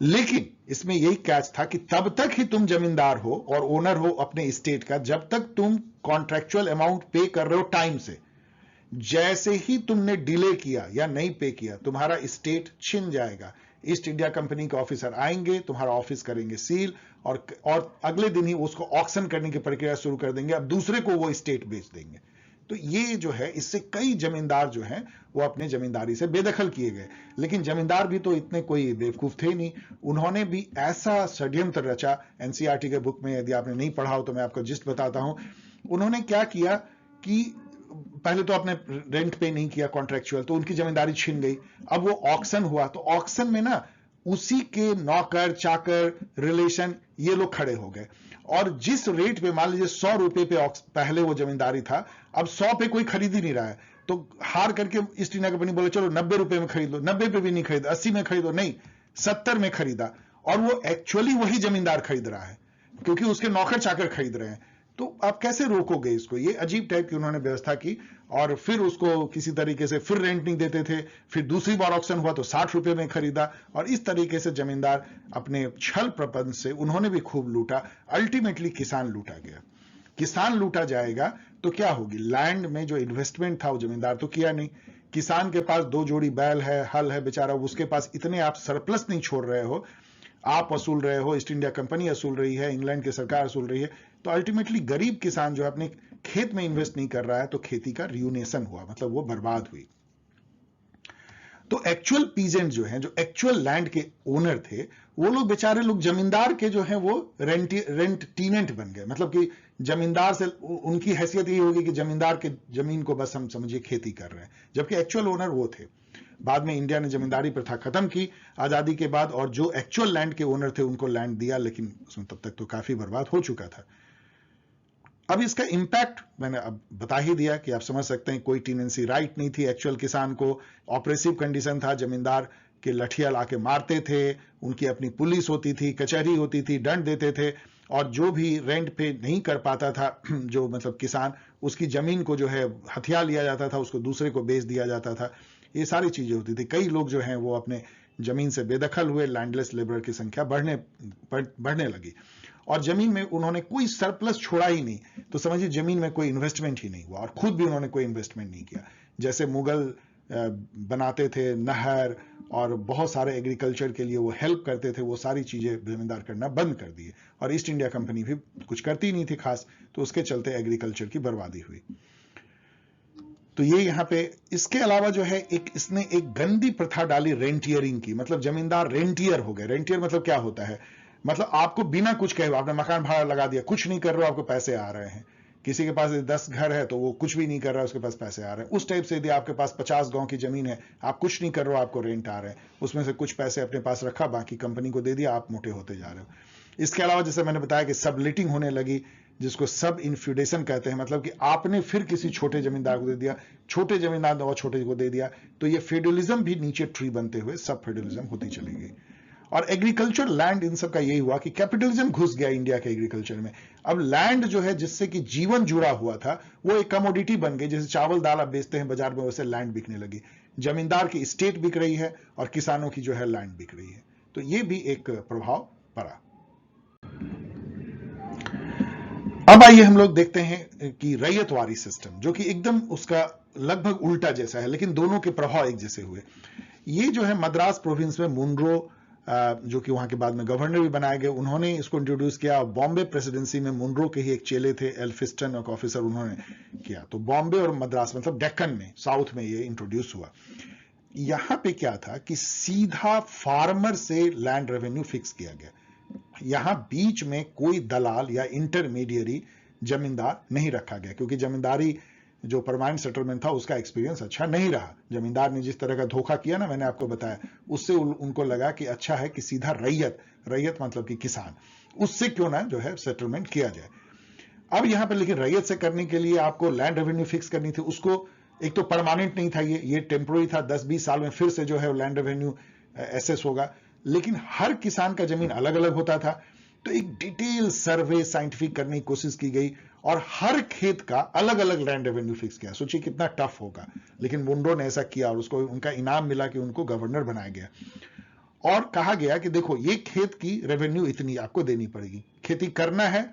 लेकिन इसमें यही कैच था कि तब तक ही तुम जमींदार हो और ओनर हो अपने स्टेट का, जब तक तुम कॉन्ट्रैक्चुअल अमाउंट पे कर रहे हो टाइम से। जैसे ही तुमने डिले किया या नहीं पे किया, तुम्हारा स्टेट छिन जाएगा। ईस्ट इंडिया कंपनी के ऑफिसर आएंगे, तुम्हारा ऑफिस करेंगे सील, और अगले दिन ही उसको ऑक्शन करने की प्रक्रिया शुरू कर देंगे, अब दूसरे को वो स्टेट बेच देंगे। तो ये जो है, इससे कई जमींदार जो हैं वो अपने जमींदारी से बेदखल किए गए। लेकिन जमींदार भी तो इतने कोई बेवकूफ थे नहीं, उन्होंने भी ऐसा षड्यंत्र रचा। एनसीईआरटी के बुक में यदि आपने नहीं पढ़ा हो तो मैं आपको जिस्ट बताता हूं। उन्होंने क्या किया कि पहले तो आपने रेंट पे नहीं किया कॉन्ट्रैक्चुअल, तो उनकी जमींदारी छिन गई। अब वो ऑक्शन हुआ, तो ऑक्शन में ना उसी के नौकर चाकर रिलेशन ये लोग खड़े हो गए, और जिस रेट पे, मान लीजिए 100 रुपए पे पहले वो जमींदारी था, अब 100 पे कोई खरीद ही नहीं रहा है, तो हार करके ईस्ट इंडिया कंपनी बोले चलो 90 रुपए में खरीद लो। 90 पे भी नहीं खरीदा, 80 में खरीदो, नहीं 70 में खरीदा। और वो एक्चुअली वही जमींदार खरीद रहा है, क्योंकि उसके नौकर चाकर खरीद रहे हैं। तो आप कैसे रोकोगे इसको? ये अजीब टाइप की उन्होंने व्यवस्था की, और फिर उसको किसी तरीके से फिर रेंट नहीं देते थे। फिर दूसरी बार ऑक्शन हुआ तो 60 रुपए में खरीदा, और इस तरीके से जमींदार अपने छल प्रपंच से उन्होंने भी खूब लूटा। अल्टीमेटली किसान लूटा गया। किसान लूटा जाएगा तो क्या होगी? लैंड में जो इन्वेस्टमेंट था वो जमींदार तो किया नहीं। किसान के पास 2 जोड़ी बैल है, हल है बेचारा, उसके पास इतने आप सरप्लस नहीं छोड़ रहे हो, आप वसूल रहे हो, ईस्ट इंडिया कंपनी वसूल रही है, इंग्लैंड की सरकार वसूल रही है। तो अल्टीमेटली गरीब किसान जो है अपने खेत में इन्वेस्ट नहीं कर रहा है, तो खेती का रियूनेशन हुआ, मतलब वो बर्बाद हुई। तो एक्चुअल पीजेंट जो हैं, जो एक्चुअल लैंड के ओनर थे, वो लोग बेचारे लोग जमींदार के जो हैं वो रेंटिनेंट बन गए। मतलब कि जमींदार से उनकी हैसियत ये होगी कि जमींदार के जमीन को बस हम समझिए खेती कर रहे हैं, जबकि एक्चुअल ओनर वो थे। बाद में इंडिया ने जमींदारी प्रथा खत्म की आजादी के बाद, और जो एक्चुअल लैंड के ओनर थे उनको लैंड दिया, लेकिन उसमें तब तक तो काफी बर्बाद हो चुका था। अब इसका इंपैक्ट मैंने अब बता ही दिया कि आप समझ सकते हैं, कोई टेनेंसी राइट नहीं थी एक्चुअल किसान को, ऑपरेसिव कंडीशन था, जमींदार के लठिया लाके मारते थे, उनकी अपनी पुलिस होती थी, कचहरी होती थी, दंड देते थे, और जो भी रेंट पे नहीं कर पाता था जो मतलब किसान, उसकी जमीन को जो है हथिया लिया जाता था, उसको दूसरे को बेच दिया जाता था। ये सारी चीजें होती थी। कई लोग जो हैं वो अपने जमीन से बेदखल हुए, लैंडलेस लेबर की संख्या बढ़ने लगी, और जमीन में उन्होंने कोई सरप्लस छोड़ा ही नहीं, तो समझिए जमीन में कोई इन्वेस्टमेंट ही नहीं हुआ, और खुद भी उन्होंने कोई इन्वेस्टमेंट नहीं किया। जैसे मुगल बनाते थे नहर और बहुत सारे एग्रीकल्चर के लिए वो हेल्प करते थे, वो सारी चीजें जमींदार करना बंद कर दिए, और ईस्ट इंडिया कंपनी भी कुछ करती नहीं थी खास, तो उसके चलते एग्रीकल्चर की बर्बादी हुई। तो ये यहाँ पे, इसके अलावा जो है इसने एक गंदी प्रथा डाली रेंटियरिंग की, मतलब जमींदार रेंटियर हो गए। रेंटियर मतलब क्या होता है, मतलब आपको बिना कुछ कहे आपने मकान भाड़ा लगा दिया, कुछ नहीं कर रहे हो, आपको पैसे आ रहे हैं। किसी के पास 10 घर है तो वो कुछ भी नहीं कर रहा है, उसके पास पैसे आ रहे हैं। उस टाइप से यदि आपके पास 50 गांव की जमीन है, आप कुछ नहीं कर रहे हो, आपको रेंट आ रहे हैं, उसमें से कुछ पैसे अपने पास रखा, बाकी कंपनी को दे दिया, आप मोटे होते जा रहे हो। इसके अलावा जैसे मैंने बताया कि सबलिटिंग होने लगी, जिसको सब इन्फ्यूडेशन कहते हैं, मतलब कि आपने फिर किसी छोटे जमींदार को दे दिया, छोटे जमींदार ने और छोटे को दे दिया, तो ये फेडरलिज्म भी नीचे ट्री बनते हुए सब फेडरलिज्म होती चली गई। और एग्रीकल्चर लैंड, इन सब का यही हुआ कि कैपिटलिज्म घुस गया इंडिया के एग्रीकल्चर में। अब लैंड जो है जिससे कि जीवन जुड़ा हुआ था, वो एक कमोडिटी बन गई। जैसे चावल दाल आप बेचते हैं बाजार में, वैसे लैंड बिकने लगी। जमींदार की स्टेट बिक रही है और किसानों की जो है लैंड बिक रही है। तो ये भी एक प्रभाव पड़ा। अब आइए हम लोग देखते हैं कि रैयतवारी सिस्टम, जो कि एकदम उसका लगभग उल्टा जैसा है, लेकिन दोनों के प्रभाव एक जैसे हुए। ये जो है मद्रास प्रोविंस में मुनरो, जो कि वहां के बाद में गवर्नर भी बनाए गए, उन्होंने इसको इंट्रोड्यूस किया। बॉम्बे प्रेसिडेंसी में मुनरो के ही एक चेले थे, एल्फिस्टन एक ऑफिसर, उन्होंने किया। तो बॉम्बे और मद्रास मतलब डेक्कन में, साउथ में ये इंट्रोड्यूस हुआ। यहां पे क्या था कि सीधा फार्मर से लैंड रेवेन्यू फिक्स किया गया। यहां बीच में कोई दलाल या इंटरमीडियरी जमींदार नहीं रखा गया, क्योंकि जमींदारी जो परमानेंट सेटलमेंट था उसका एक्सपीरियंस अच्छा नहीं रहा। जमींदार ने जिस तरह का धोखा किया ना, मैंने आपको बताया, उससे उनको लगा कि अच्छा है कि सीधा रैयत मतलब कि किसान, उससे क्यों ना जो है सेटलमेंट किया जाए। अब यहां पर लेकिन रैयत से करने के लिए आपको लैंड रेवेन्यू फिक्स करनी थी। उसको एक तो परमानेंट नहीं था, ये टेम्पोररी था, 10-20 साल में फिर से जो है लैंड रेवेन्यू एसेस होगा। लेकिन हर किसान का जमीन अलग अलग होता था, तो एक डिटेल सर्वे साइंटिफिक करने की कोशिश की गई, और हर खेत का अलग अलग लैंड रेवेन्यू फिक्स किया। सोचिए कितना टफ होगा, लेकिन मुंडो ने ऐसा किया, और उसको उनका इनाम मिला कि उनको गवर्नर बनाया गया। और कहा गया कि देखो, ये खेत की रेवेन्यू इतनी आपको देनी पड़ेगी, खेती करना है,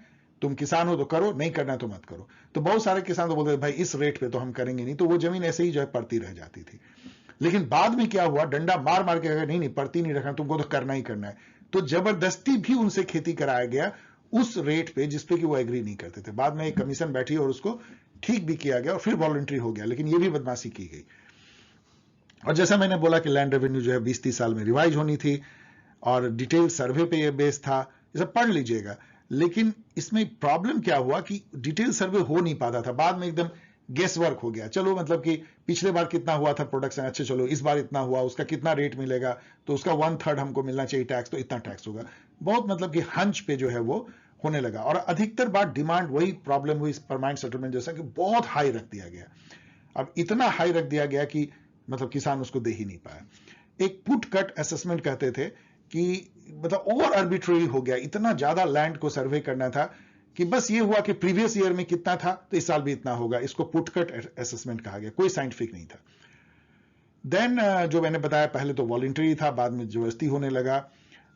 तुम किसान हो तो करो, नहीं करना है तो मत करो। तो बहुत सारे किसान तो बोलते भाई इस रेट पे तो हम करेंगे नहीं, तो वो जमीन ऐसे ही जो है पड़ती रह जाती थी। लेकिन बाद में क्या हुआ, डंडा मार मार के नहीं नहीं पड़ती नहीं रखना, तुमको तो करना ही करना है। तो जबरदस्ती भी उनसे खेती कराया गया उस रेट पे जिसपे कि वो एग्री नहीं करते थे। बाद में एक कमीशन बैठी और उसको ठीक भी किया गया, और फिर वॉलंटरी हो गया, लेकिन ये भी बदमाशी की गई। और जैसा मैंने बोला कि लैंड रेवेन्यू जो है 20-30 साल में रिवाइज होनी थी, और डिटेल सर्वे पे ये बेस था, ये सब पढ़ लीजिएगा। लेकिन इसमें प्रॉब्लम क्या हुआ कि डिटेल सर्वे हो नहीं पाता था, बाद में एकदम गेस वर्क हो गया। चलो मतलब कि पिछले बार कितना हुआ था प्रोडक्शन, अच्छा चलो इस बार इतना हुआ, उसका कितना रेट मिलेगा, तो उसका 1/3 हमको मिलना चाहिए टैक्स, तो इतना टैक्स होगा। बहुत मतलब कि हंच पे जो है वो होने लगा, और अधिकतर बार डिमांड, वही प्रॉब्लम हुई परमानेंट सेटलमेंट जैसा, कि बहुत हाई रख दिया गया। अब इतना हाई रख दिया गया कि मतलब किसान उसको दे ही नहीं पाया। एक पुट कट असेसमेंट कहते थे कि मतलब ओवर आर्बिट्रेरी हो गया, इतना ज्यादा लैंड को सर्वे करना था कि बस ये हुआ कि प्रीवियस ईयर में कितना था तो इस साल भी इतना होगा। इसको पुट कट असेसमेंट कहा गया, कोई साइंटिफिक नहीं था। देन जो मैंने बताया, पहले तो वॉलंटरी था, बाद में जबरदस्ती होने लगा,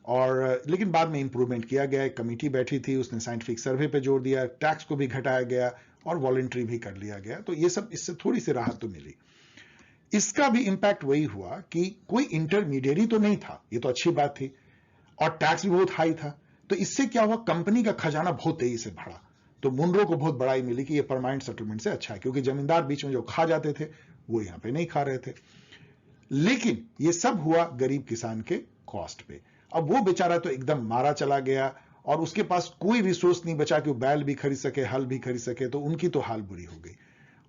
और लेकिन बाद में इंप्रूवमेंट किया गया। एक कमेटी बैठी थी, उसने साइंटिफिक सर्वे पे जोर दिया, टैक्स को भी घटाया गया, और वॉलंटरी भी कर लिया गया। तो ये सब, इससे थोड़ी सी राहत तो मिली। इसका भी इंपैक्ट वही हुआ कि कोई इंटरमीडियरी तो नहीं था, ये तो अच्छी बात थी, और टैक्स भी बहुत हाई था। तो इससे क्या हुआ, कंपनी का खजाना बहुत तेजी से बढ़ा। तो मुनरो को बहुत बड़ाई मिली कि ये परमानेंट सेटलमेंट से अच्छा है, क्योंकि जमींदार बीच में जो खा जाते थे वो यहां पे नहीं खा रहे थे। लेकिन ये सब हुआ गरीब किसान के कॉस्ट पे। अब वो बेचारा तो एकदम मारा चला गया, और उसके पास कोई रिसोर्स नहीं बचा कि वो बैल भी खरीद सके, हल भी खरीद सके, तो उनकी तो हाल बुरी हो गई।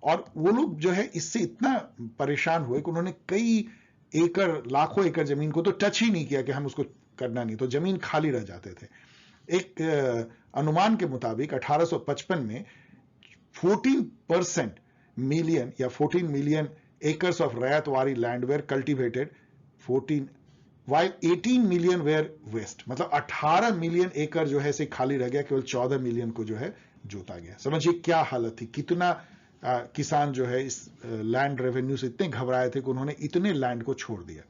और वो लोग जो है इससे इतना परेशान हुए कि उन्होंने कई एकड़ लाखों एकड़ जमीन को तो टच ही नहीं किया कि हम उसको करना नहीं, तो जमीन खाली रह जाते थे। एक अनुमान के मुताबिक 1855 में 14% मिलियन या 14 million acres of ryotwari land were cultivated 14 while 18 million were waste, मतलब 18 मिलियन एकड़ जो है इसे खाली रह गया, केवल 14 मिलियन को जो है जोता गया। समझिए क्या हालत थी, कितना किसान जो है इस लैंड रेवेन्यू से इतने घबराए थे कि उन्होंने इतने लैंड को छोड़ दिया।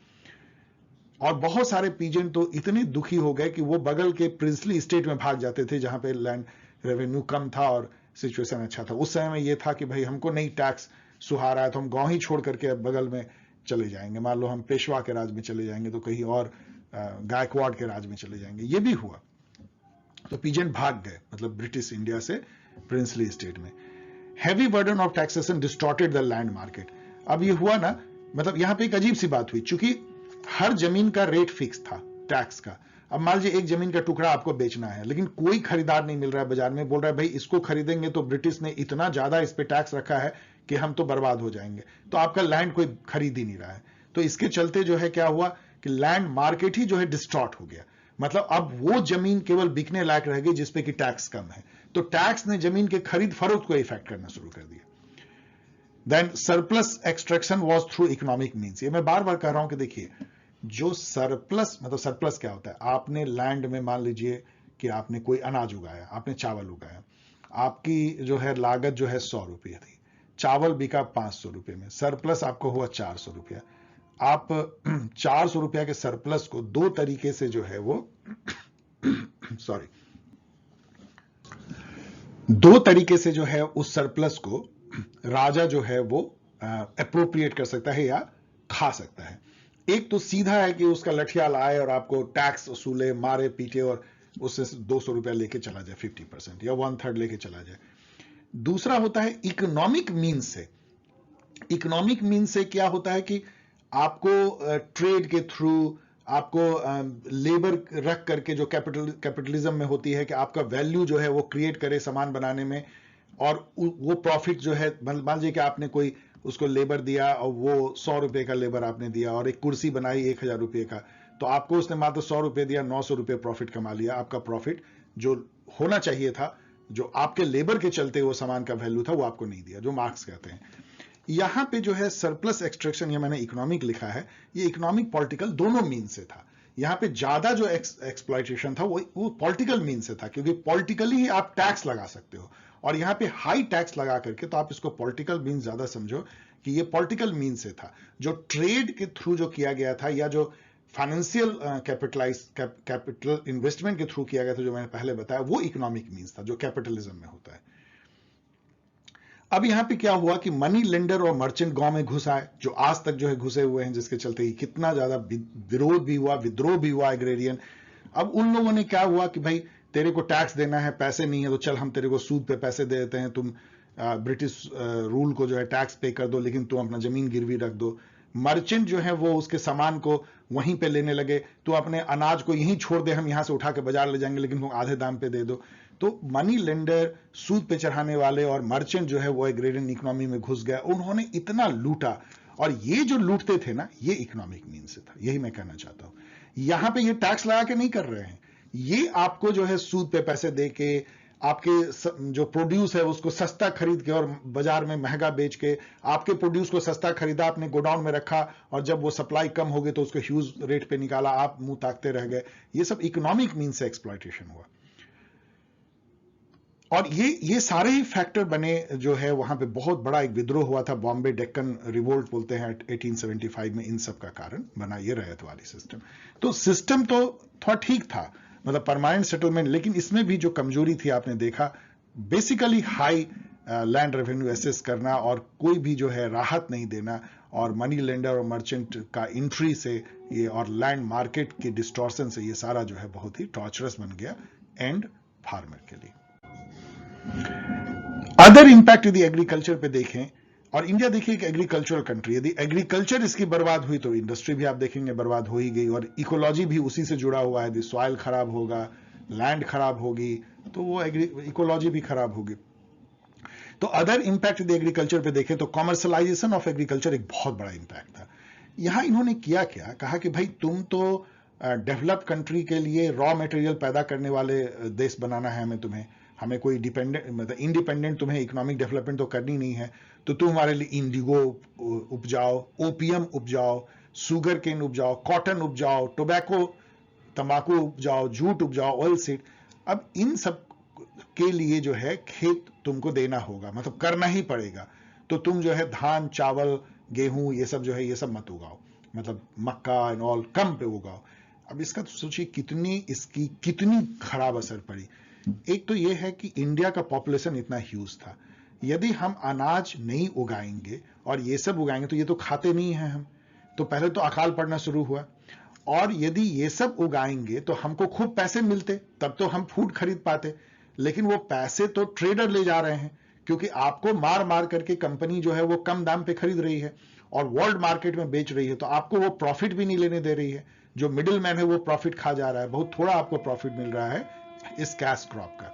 और बहुत सारे पीजेंट तो इतने दुखी हो गए कि वो बगल के प्रिंसली स्टेट में भाग जाते थे जहां पे लैंड रेवेन्यू कम था और सिचुएशन अच्छा था। उस समय में ये था कि भाई हमको नहीं टैक्स सुहा रहा है तो हम गांव ही छोड़ करके बगल में चले जाएंगे, मान लो हम पेशवा के राज में चले जाएंगे तो कहीं और गायकवाड़ के राज में चले जाएंगे। ये भी हुआ, तो पीजेंट भाग गए, मतलब ब्रिटिश इंडिया से प्रिंसली स्टेट में। Heavy burden of taxation distorted the land market. अब ये हुआ ना, मतलब यहां पे एक अजीब सी बात हुई, चूंकि हर जमीन का रेट फिक्स था टैक्स का। अब मान लीजिए एक जमीन का टुकड़ा आपको बेचना है, लेकिन कोई खरीदार नहीं मिल रहा है बाजार में, बोल रहा है भाई इसको खरीदेंगे तो ब्रिटिश ने इतना ज्यादा इस पे टैक्स रखा है कि हम तो बर्बाद हो जाएंगे, तो आपका लैंड कोई खरीद ही नहीं रहा है। तो इसके चलते जो है क्या हुआ कि लैंड मार्केट ही जो है डिस्टॉर्ट हो गया, मतलब अब वो जमीन केवल बिकने लायक रह गई जिसपे कि टैक्स कम है, तो टैक्स ने जमीन के खरीद फरोख्त को इफेक्ट करना शुरू कर दिया। Then surplus extraction was through economic means. ये मैं बार बार कह रहा हूं कि देखिए, जो सरप्लस, मतलब सरप्लस क्या होता है, आपने लैंड में मान लीजिए कि आपने कोई अनाज उगाया, आपने चावल उगाया, आपकी जो है लागत जो है 100 रुपये थी, चावल बिका 500 रुपये में, सरप्लस आपको हुआ 400 रुपया। आप 400 रुपया के सरप्लस को दो तरीके से जो है वो सॉरी, दो तरीके से जो है उस सरप्लस को राजा जो है वो अप्रोप्रिएट कर सकता है या खा सकता है। एक तो सीधा है कि उसका लठिया लाए और आपको टैक्स वसूले, मारे पीटे और उससे 200 रुपया लेके चला जाए, 50% या 1/3 लेके चला जाए। दूसरा होता है इकोनॉमिक मीन्स से। इकोनॉमिक मीन्स से क्या होता है कि आपको ट्रेड के थ्रू, आपको लेबर रख करके, जो कैपिटलिज्म में होती है कि आपका वैल्यू जो है वो क्रिएट करे सामान बनाने में, और वो प्रॉफिट जो है, मान लीजिए कि आपने कोई उसको लेबर दिया और वो 100 रुपए का लेबर आपने दिया और एक कुर्सी बनाई 1000 रुपए का, तो आपको उसने मात्र 100 रुपए दिया, 900 रुपए प्रॉफिट कमा लिया। आपका प्रॉफिट जो होना चाहिए था, जो आपके लेबर के चलते वो सामान का वैल्यू था, वो आपको नहीं दिया, जो मार्क्स कहते हैं। यहां पे जो है सरप्लस एक्सट्रैक्शन, ये मैंने इकोनॉमिक लिखा है, ये इकोनॉमिक पॉलिटिकल दोनों मीन से था। यहां पे ज्यादा जो एक्सप्लॉयटेशन था वो पॉलिटिकल मीन से था, क्योंकि पॉलिटिकली ही आप टैक्स लगा सकते हो, और यहां पे हाई टैक्स लगा करके, तो आप इसको पॉलिटिकल मीन ज्यादा समझो कि ये पॉलिटिकल मीन से था। जो ट्रेड के थ्रू जो किया गया था, या जो फाइनेंशियल कैपिटल इन्वेस्टमेंट के थ्रू किया गया था, जो मैंने पहले बताया, वो इकोनॉमिक मीन्स था, जो कैपिटलिज्म में होता है। अब यहां पे क्या हुआ कि मनी लेंडर और मर्चेंट गांव में घुस आए, जो आज तक जो है घुसे हुए हैं, जिसके चलते ही कितना ज्यादा विरोध भी हुआ, विद्रोह भी हुआ एग्रेरियन। अब उन लोगों ने क्या हुआ कि भाई तेरे को टैक्स देना है, पैसे नहीं है, तो चल हम तेरे को सूद पे पैसे दे देते हैं, तुम ब्रिटिश रूल को जो है टैक्स पे कर दो, लेकिन तुम अपना जमीन गिरवी रख दो। मर्चेंट जो है वो उसके सामान को वहीं पे लेने लगे, तो अपने अनाज को यहीं छोड़ दे, हम यहां से उठा के बाजार ले जाएंगे, लेकिन तुम आधे दाम पे दे दो। तो मनी लेंडर, सूद पे चढ़ाने वाले और मर्चेंट जो है वो एग्रेरियन इकोनॉमी में घुस गया, उन्होंने इतना लूटा, और ये जो लूटते थे ना, ये इकोनॉमिक मीन से था। यही मैं कहना चाहता हूं। यहां पे ये टैक्स लगा के नहीं कर रहे हैं, ये आपको जो है सूद पे पैसे दे के, आपके जो प्रोड्यूस है उसको सस्ता खरीद के और बाजार में महंगा बेच के, आपके प्रोड्यूस को सस्ता खरीदा, आपने गोडाउन में रखा, और जब वो सप्लाई कम हो गई तो उसको ह्यूज रेट पे निकाला, आप मुंह ताकते रह गए। ये सब इकोनॉमिक मीन से एक्सप्लॉयटेशन हुआ, और ये सारे ही फैक्टर बने, जो है वहां पे बहुत बड़ा एक विद्रोह हुआ था, बॉम्बे डेक्कन रिवोल्ट बोलते हैं 1875 में। इन सब का कारण बना ये रैयत वाली सिस्टम। तो सिस्टम तो थोड़ा ठीक था, मतलब परमानेंट सेटलमेंट, लेकिन इसमें भी जो कमजोरी थी आपने देखा, basically high land revenue assess करना, और कोई भी जो है राहत नहीं देना, और मनी लेंडर और मर्चेंट का एंट्री से ये, और लैंड मार्केट के डिस्टॉर्शन से, ये सारा जो है बहुत ही टॉर्चरस बन गया एंड फार्मर के लिए। अदर इंपैक्ट यदि एग्रीकल्चर पे देखें, और इंडिया देखिए एक एग्रीकल्चरल कंट्री, यदि एग्रीकल्चर इसकी बर्बाद हुई तो इंडस्ट्री भी आप देखेंगे बर्बाद हो ही गई, और इकोलॉजी भी उसी से जुड़ा हुआ है। यदि सॉइल खराब होगा, लैंड खराब होगी, तो वो इकोलॉजी भी खराब होगी। तो अदर इंपैक्ट यदि एग्रीकल्चर पे देखें तो कॉमर्शलाइजेशन ऑफ एग्रीकल्चर एक बहुत बड़ा इंपैक्ट था। यहां इन्होंने किया क्या, कहा कि भाई तुम तो डेवलप कंट्री के लिए रॉ मटेरियल पैदा करने वाले देश बनाना है हमें, हमें कोई डिपेंडेंट मतलब इंडिपेंडेंट तुम्हें इकोनॉमिक डेवलपमेंट तो करनी नहीं है, तो तुम हमारे लिए इंडिगो उपजाओ, ओपियम उपजाओ, शुगर केन उपजाओ, कॉटन उपजाओ, टोबैको तंबाकू उपजाओ, जूट उपजाओ, ऑयल सीड। अब इन सब के लिए जो है खेत तुमको देना होगा, मतलब करना ही पड़ेगा। तो तुम जो है धान, चावल, गेहूं ये सब जो है ये सब मत उगाओ, मतलब मक्का एंड ऑल कम पे उगाओ। अब इसका तो सोचिए इसकी कितनी खराब असर पड़ी। एक तो ये है कि इंडिया का पॉपुलेशन इतना ह्यूज था, यदि हम अनाज नहीं उगाएंगे और ये सब उगाएंगे तो ये तो खाते नहीं हैं हम, तो पहले तो अकाल पड़ना शुरू हुआ। और यदि ये सब उगाएंगे तो हमको खूब पैसे मिलते, तब तो हम फूड खरीद पाते, लेकिन वो पैसे तो ट्रेडर ले जा रहे हैं, क्योंकि आपको मार मार करके कंपनी जो है वो कम दाम पे खरीद रही है और वर्ल्ड मार्केट में बेच रही है, तो आपको वो प्रॉफिट भी नहीं लेने दे रही है। जो मिडिल मैन है वो प्रॉफिट खा जा रहा है, बहुत थोड़ा आपको प्रॉफिट मिल रहा है इस कैश क्रॉप का।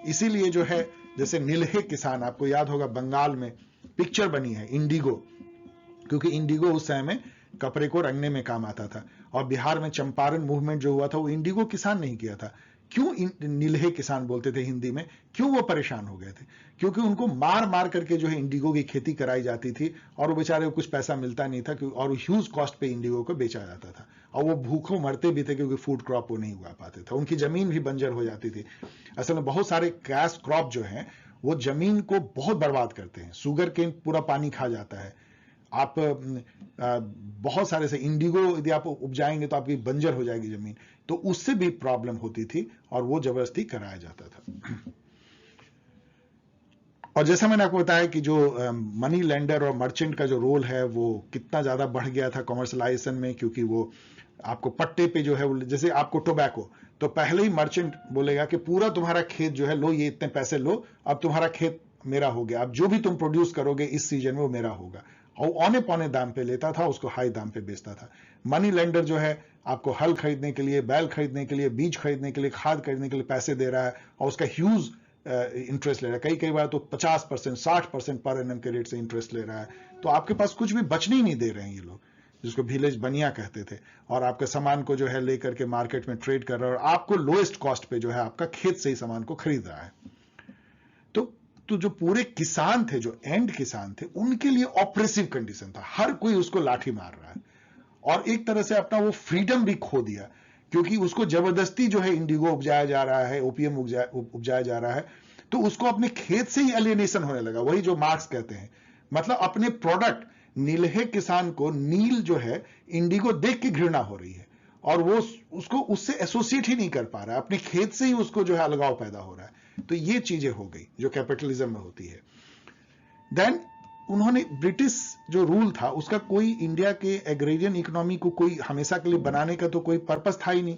इसीलिए जो है जैसे नीलहे किसान, आपको याद होगा बंगाल में पिक्चर बनी है इंडिगो, क्योंकि इंडिगो उस समय में कपड़े को रंगने में काम आता था, और बिहार में चंपारण मूवमेंट जो हुआ था वो इंडिगो किसान नहीं किया था। क्यों नीलहे किसान बोलते थे हिंदी में, क्यों वो परेशान हो गए थे, क्योंकि उनको मार मार करके जो है इंडिगो की खेती कराई जाती थी और वो बेचारे को कुछ पैसा मिलता नहीं था, और ह्यूज कॉस्ट पे इंडिगो को बेचा जाता था, और वो भूखों मरते भी थे क्योंकि फूड क्रॉप वो नहीं उगा पाते थे, उनकी जमीन भी बंजर हो जाती थी। असल में बहुत सारे कैश क्रॉप जो है वो जमीन को बहुत बर्बाद करते हैं। शुगर केन पूरा पानी खा जाता है, आप बहुत सारे से इंडिगो यदि आप उपजाएंगे तो आपकी बंजर हो जाएगी जमीन, तो उससे भी प्रॉब्लम होती थी और वो जबरदस्ती कराया जाता था। और जैसा मैंने आपको बताया कि जो मनी लेंडर और मर्चेंट का जो रोल है वो कितना ज्यादा बढ़ गया था कॉमर्शलाइजेशन में, क्योंकि वो आपको पट्टे पे जो है, जैसे आपको टोबैको, तो पहले ही मर्चेंट बोलेगा कि पूरा तुम्हारा खेत जो है लो, ये इतने पैसे लो, अब तुम्हारा खेत मेरा हो गया, अब जो भी तुम प्रोड्यूस करोगे इस सीजन में वो मेरा होगा, और औने पौने दाम पे लेता था, उसको हाई दाम पे बेचता था। मनी लेंडर जो है आपको हल खरीदने के लिए, बैल खरीदने के लिए, बीज खरीदने के लिए, खाद खरीदने के लिए पैसे दे रहा है, और उसका ह्यूज इंटरेस्ट ले रहा है, कई बार तो 50%, 60% पर एनम के रेट से इंटरेस्ट ले रहा है। तो आपके पास कुछ भी बचने ही नहीं दे रहे हैं ये लोग, जिसको विलेज बनिया कहते थे, और आपके सामान को जो है लेकर के मार्केट में ट्रेड कर रहा है, और आपको लोएस्ट कॉस्ट पे जो है आपका खेत से ही सामान को खरीद रहा है। तो जो पूरे किसान थे, जो एंड किसान थे, उनके लिए ऑपरेसिव कंडीशन था, हर कोई उसको लाठी मार रहा है, और एक तरह से अपना वो फ्रीडम भी खो दिया, क्योंकि उसको जबरदस्ती जो है इंडिगो उपजाया जा रहा है, ओपीएम उपजाया जा रहा है, तो उसको अपने खेत से ही एलियनेशन होने लगा। वही जो मार्क्स कहते हैं, मतलब अपने प्रोडक्ट, नीलहे किसान को नील जो है इंडिगो देख के घृणा हो रही है, और वो उसको उससे एसोसिएट ही नहीं कर पा रहा है, अपने खेत से ही उसको जो है अलगाव पैदा हो रहा है। तो ये चीजें हो गई जो कैपिटलिज्म में होती है। देन उन्होंने ब्रिटिश जो रूल था उसका कोई इंडिया के एग्रेरियन इकोनॉमी को कोई हमेशा के लिए बनाने का तो कोई पर्पस था ही नहीं,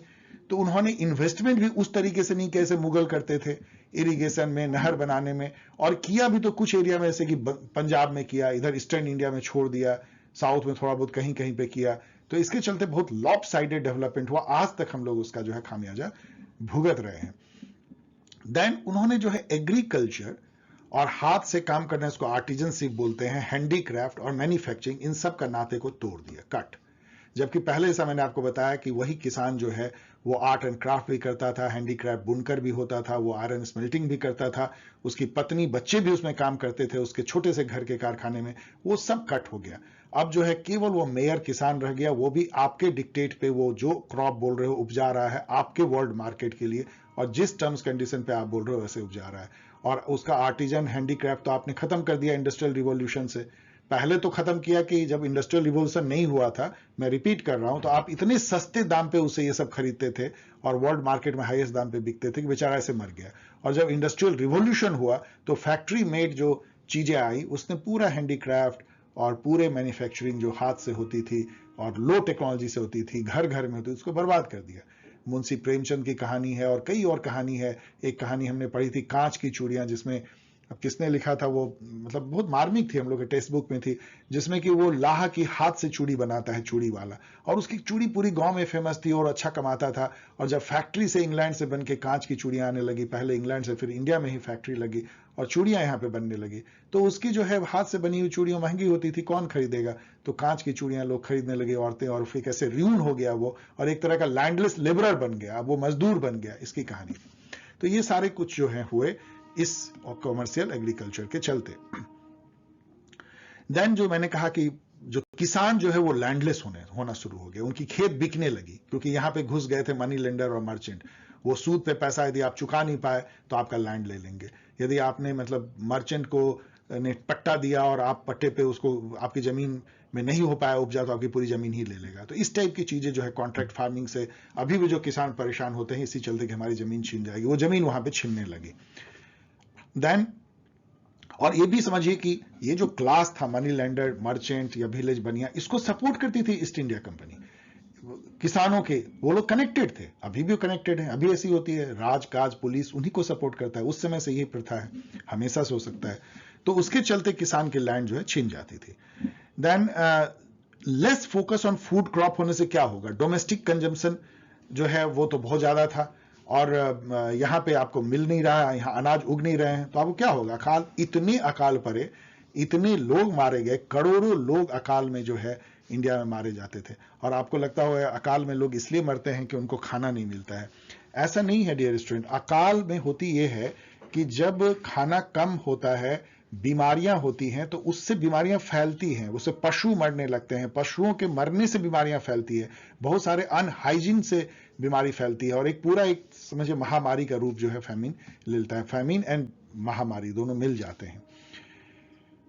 तो उन्होंने इन्वेस्टमेंट भी उस तरीके से नहीं कैसे मुगल करते थे, इरिगेशन में, नहर बनाने में, और किया भी तो कुछ एरिया में, जैसे कि पंजाब में किया, इधर ईस्टर्न इंडिया में छोड़ दिया, साउथ में थोड़ा बहुत कहीं कहीं पे किया, तो इसके चलते बहुत लॉप साइडेड डेवलपमेंट हुआ। आज तक हम लोग उसका जो है खामियाजा भुगत रहे हैं। देन उन्होंने जो है एग्रीकल्चर और हाथ से काम करना, इसको आर्टिजनशिप बोलते हैं, हैंडीक्राफ्ट और मैन्युफैक्चरिंग, इन सब का नाते को तोड़ दिया, कट। जबकि पहले ऐसा मैंने आपको बताया कि वही किसान जो है वो आर्ट एंड क्राफ्ट भी करता था, हैंडीक्राफ्ट बुनकर भी होता था, वो आयरन स्मेल्टिंग भी करता था, उसकी पत्नी बच्चे भी उसमें काम करते थे उसके छोटे से घर के कारखाने में, वो सब कट हो गया। अब जो है केवल वो मेयर किसान रह गया, वो भी आपके डिक्टेट पे, वो जो क्रॉप बोल रहे हो उपजा रहा है आपके वर्ल्ड मार्केट के लिए, और जिस टर्म्स कंडीशन पे आप बोल रहे हो वैसे उपजा रहा है। और उसका आर्टिजन हैंडीक्राफ्ट तो आपने खत्म कर दिया इंडस्ट्रियल रिवॉल्यूशन से। पहले तो खत्म किया कि जब इंडस्ट्रियल रिवॉल्यूशन नहीं हुआ था, मैं रिपीट कर रहा हूं, तो आप इतने सस्ते दाम पे उसे ये सब खरीदते थे और वर्ल्ड मार्केट में हाईएस्ट दाम पे बिकते थे कि बेचारा ऐसे मर गया। और जब इंडस्ट्रियल रिवॉल्यूशन हुआ तो फैक्ट्री मेड जो चीजें आई, उसने पूरा हैंडीक्राफ्ट और पूरे मैन्युफैक्चरिंग जो हाथ से होती थी और लो टेक्नोलॉजी से होती थी, घर घर में होती थी, उसको बर्बाद कर दिया। मुंशी प्रेमचंद की कहानी है और कई और कहानी है। एक कहानी हमने पढ़ी थी कांच की चूड़ियां, जिसमें अब किसने लिखा था वो, मतलब बहुत मार्मिक थी, हम लोग के टेक्स्ट बुक में थी, जिसमें कि वो लाह की हाथ से चूड़ी बनाता है, चूड़ी वाला, और उसकी चूड़ी पूरी गांव में फेमस थी और अच्छा कमाता था। और जब फैक्ट्री से इंग्लैंड से बन के कांच की चूड़ियां आने लगी, पहले इंग्लैंड से फिर इंडिया में ही फैक्ट्री लगी और चूड़ियां यहाँ पे बनने लगी, तो उसकी जो है हाथ से बनी हुई चूड़ियां महंगी होती थी, कौन खरीदेगा, तो कांच की चूड़ियां लोग खरीदने लगे, औरतें, और फिर कैसे र्यून हो गया वो, और एक तरह का लैंडलेस लेबरर बन गया, अब वो मजदूर बन गया, इसकी कहानी। तो ये सारे कुछ जो है हुए इस कॉमर्शियल एग्रीकल्चर के चलते। देन जो मैंने कहा कि जो किसान जो है वो लैंडलेस होना शुरू हो गया, उनकी खेत बिकने लगी, क्योंकि यहां पे घुस गए थे मनी लेंडर और मर्चेंट। वो सूद पे पैसा यदि आप चुका नहीं पाए तो आपका लैंड ले लेंगे। यदि आपने मतलब मर्चेंट को ने पट्टा दिया और आप पट्टे पे उसको आपकी जमीन में नहीं हो पाया उपजा, तो आपकी पूरी जमीन ही ले लेगा। तो इस टाइप की चीजें जो है कॉन्ट्रैक्ट फार्मिंग से अभी भी जो किसान परेशान होते हैं, इसी चलते कि हमारी जमीन छीन जाएगी, वो जमीन वहां पे छीनने लगी। देन और ये भी समझिए कि ये जो क्लास था मनी लेंडर, मर्चेंट या विलेज बनिया, इसको सपोर्ट करती थी ईस्ट इंडिया कंपनी। किसानों के वो लोग कनेक्टेड थे, अभी भी कनेक्टेड है, अभी ऐसी होती है, राजकाज पुलिस उन्हीं को सपोर्ट करता है, उस समय से यही प्रथा है, हमेशा से हो सकता है। तो उसके चलते किसान की लैंड जो है छीन जाती थी। Than less focus on food crop होने से क्या होगा, डोमेस्टिक कंजम्पशन जो है वो तो बहुत ज्यादा था, और यहाँ पे आपको मिल नहीं रहा है, यहाँ अनाज उग नहीं रहे हैं, तो आपको क्या होगा, अकाल, इतने अकाल पड़े, इतने लोग मारे गए, करोड़ों लोग अकाल में जो है इंडिया में मारे जाते थे। और आपको लगता होगा अकाल में लोग इसलिए मरते हैं कि उनको खाना नहीं मिलता है, ऐसा नहीं है डियर स्टूडेंट। अकाल में होती यह है कि जब खाना कम होता है, बीमारियां होती हैं, तो उससे बीमारियां फैलती हैं, उससे पशु मरने लगते हैं, पशुओं के मरने से बीमारियां फैलती है, बहुत सारे अनहाइजीन से बीमारी फैलती है, और एक पूरा एक समझिए महामारी का रूप जो है फैमिन लेता है। फैमिन एंड महामारी दोनों मिल जाते हैं।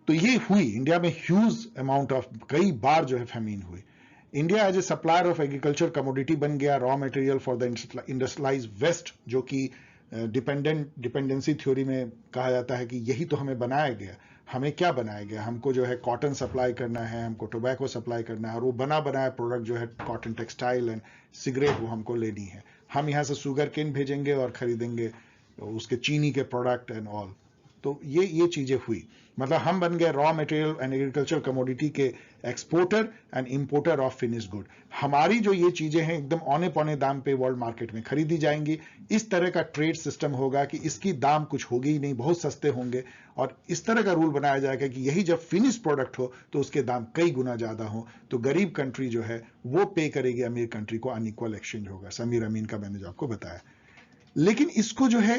तो ये हुई इंडिया में ह्यूज अमाउंट ऑफ, कई बार जो है फैमिन हुई। India as a supplier of agriculture commodity बन गया, raw material for the industrialised west, जो कि डिपेंडेंसी थ्योरी में कहा जाता है कि यही तो हमें बनाया गया। हमें क्या बनाया गया, हमको जो है कॉटन सप्लाई करना है, हमको टोबैको सप्लाई करना है, और वो बना बनाया प्रोडक्ट जो है कॉटन टेक्सटाइल एंड सिगरेट वो हमको लेनी है। हम यहाँ से शुगर केन भेजेंगे और खरीदेंगे उसके चीनी के प्रोडक्ट एंड ऑल। तो ये चीजें हुई, मतलब हम बन गए raw material and agriculture commodity के exporter and importer of finish good. हमारी जो ये चीजें हैं एकदम औने पौने दाम पे वर्ल्ड मार्केट में खरीदी जाएंगी। इस तरह का ट्रेड सिस्टम होगा कि इसकी दाम कुछ होगी ही नहीं, बहुत सस्ते होंगे, और इस तरह का रूल बनाया जाएगा कि यही जब फिनिश प्रोडक्ट हो तो उसके दाम कई गुना ज्यादा हो, तो गरीब कंट्री जो है वो पे करेगी अमीर कंट्री को, अनइक्वल एक्सचेंज होगा। समीर अमीन का मैंने जो आपको बताया। लेकिन इसको जो है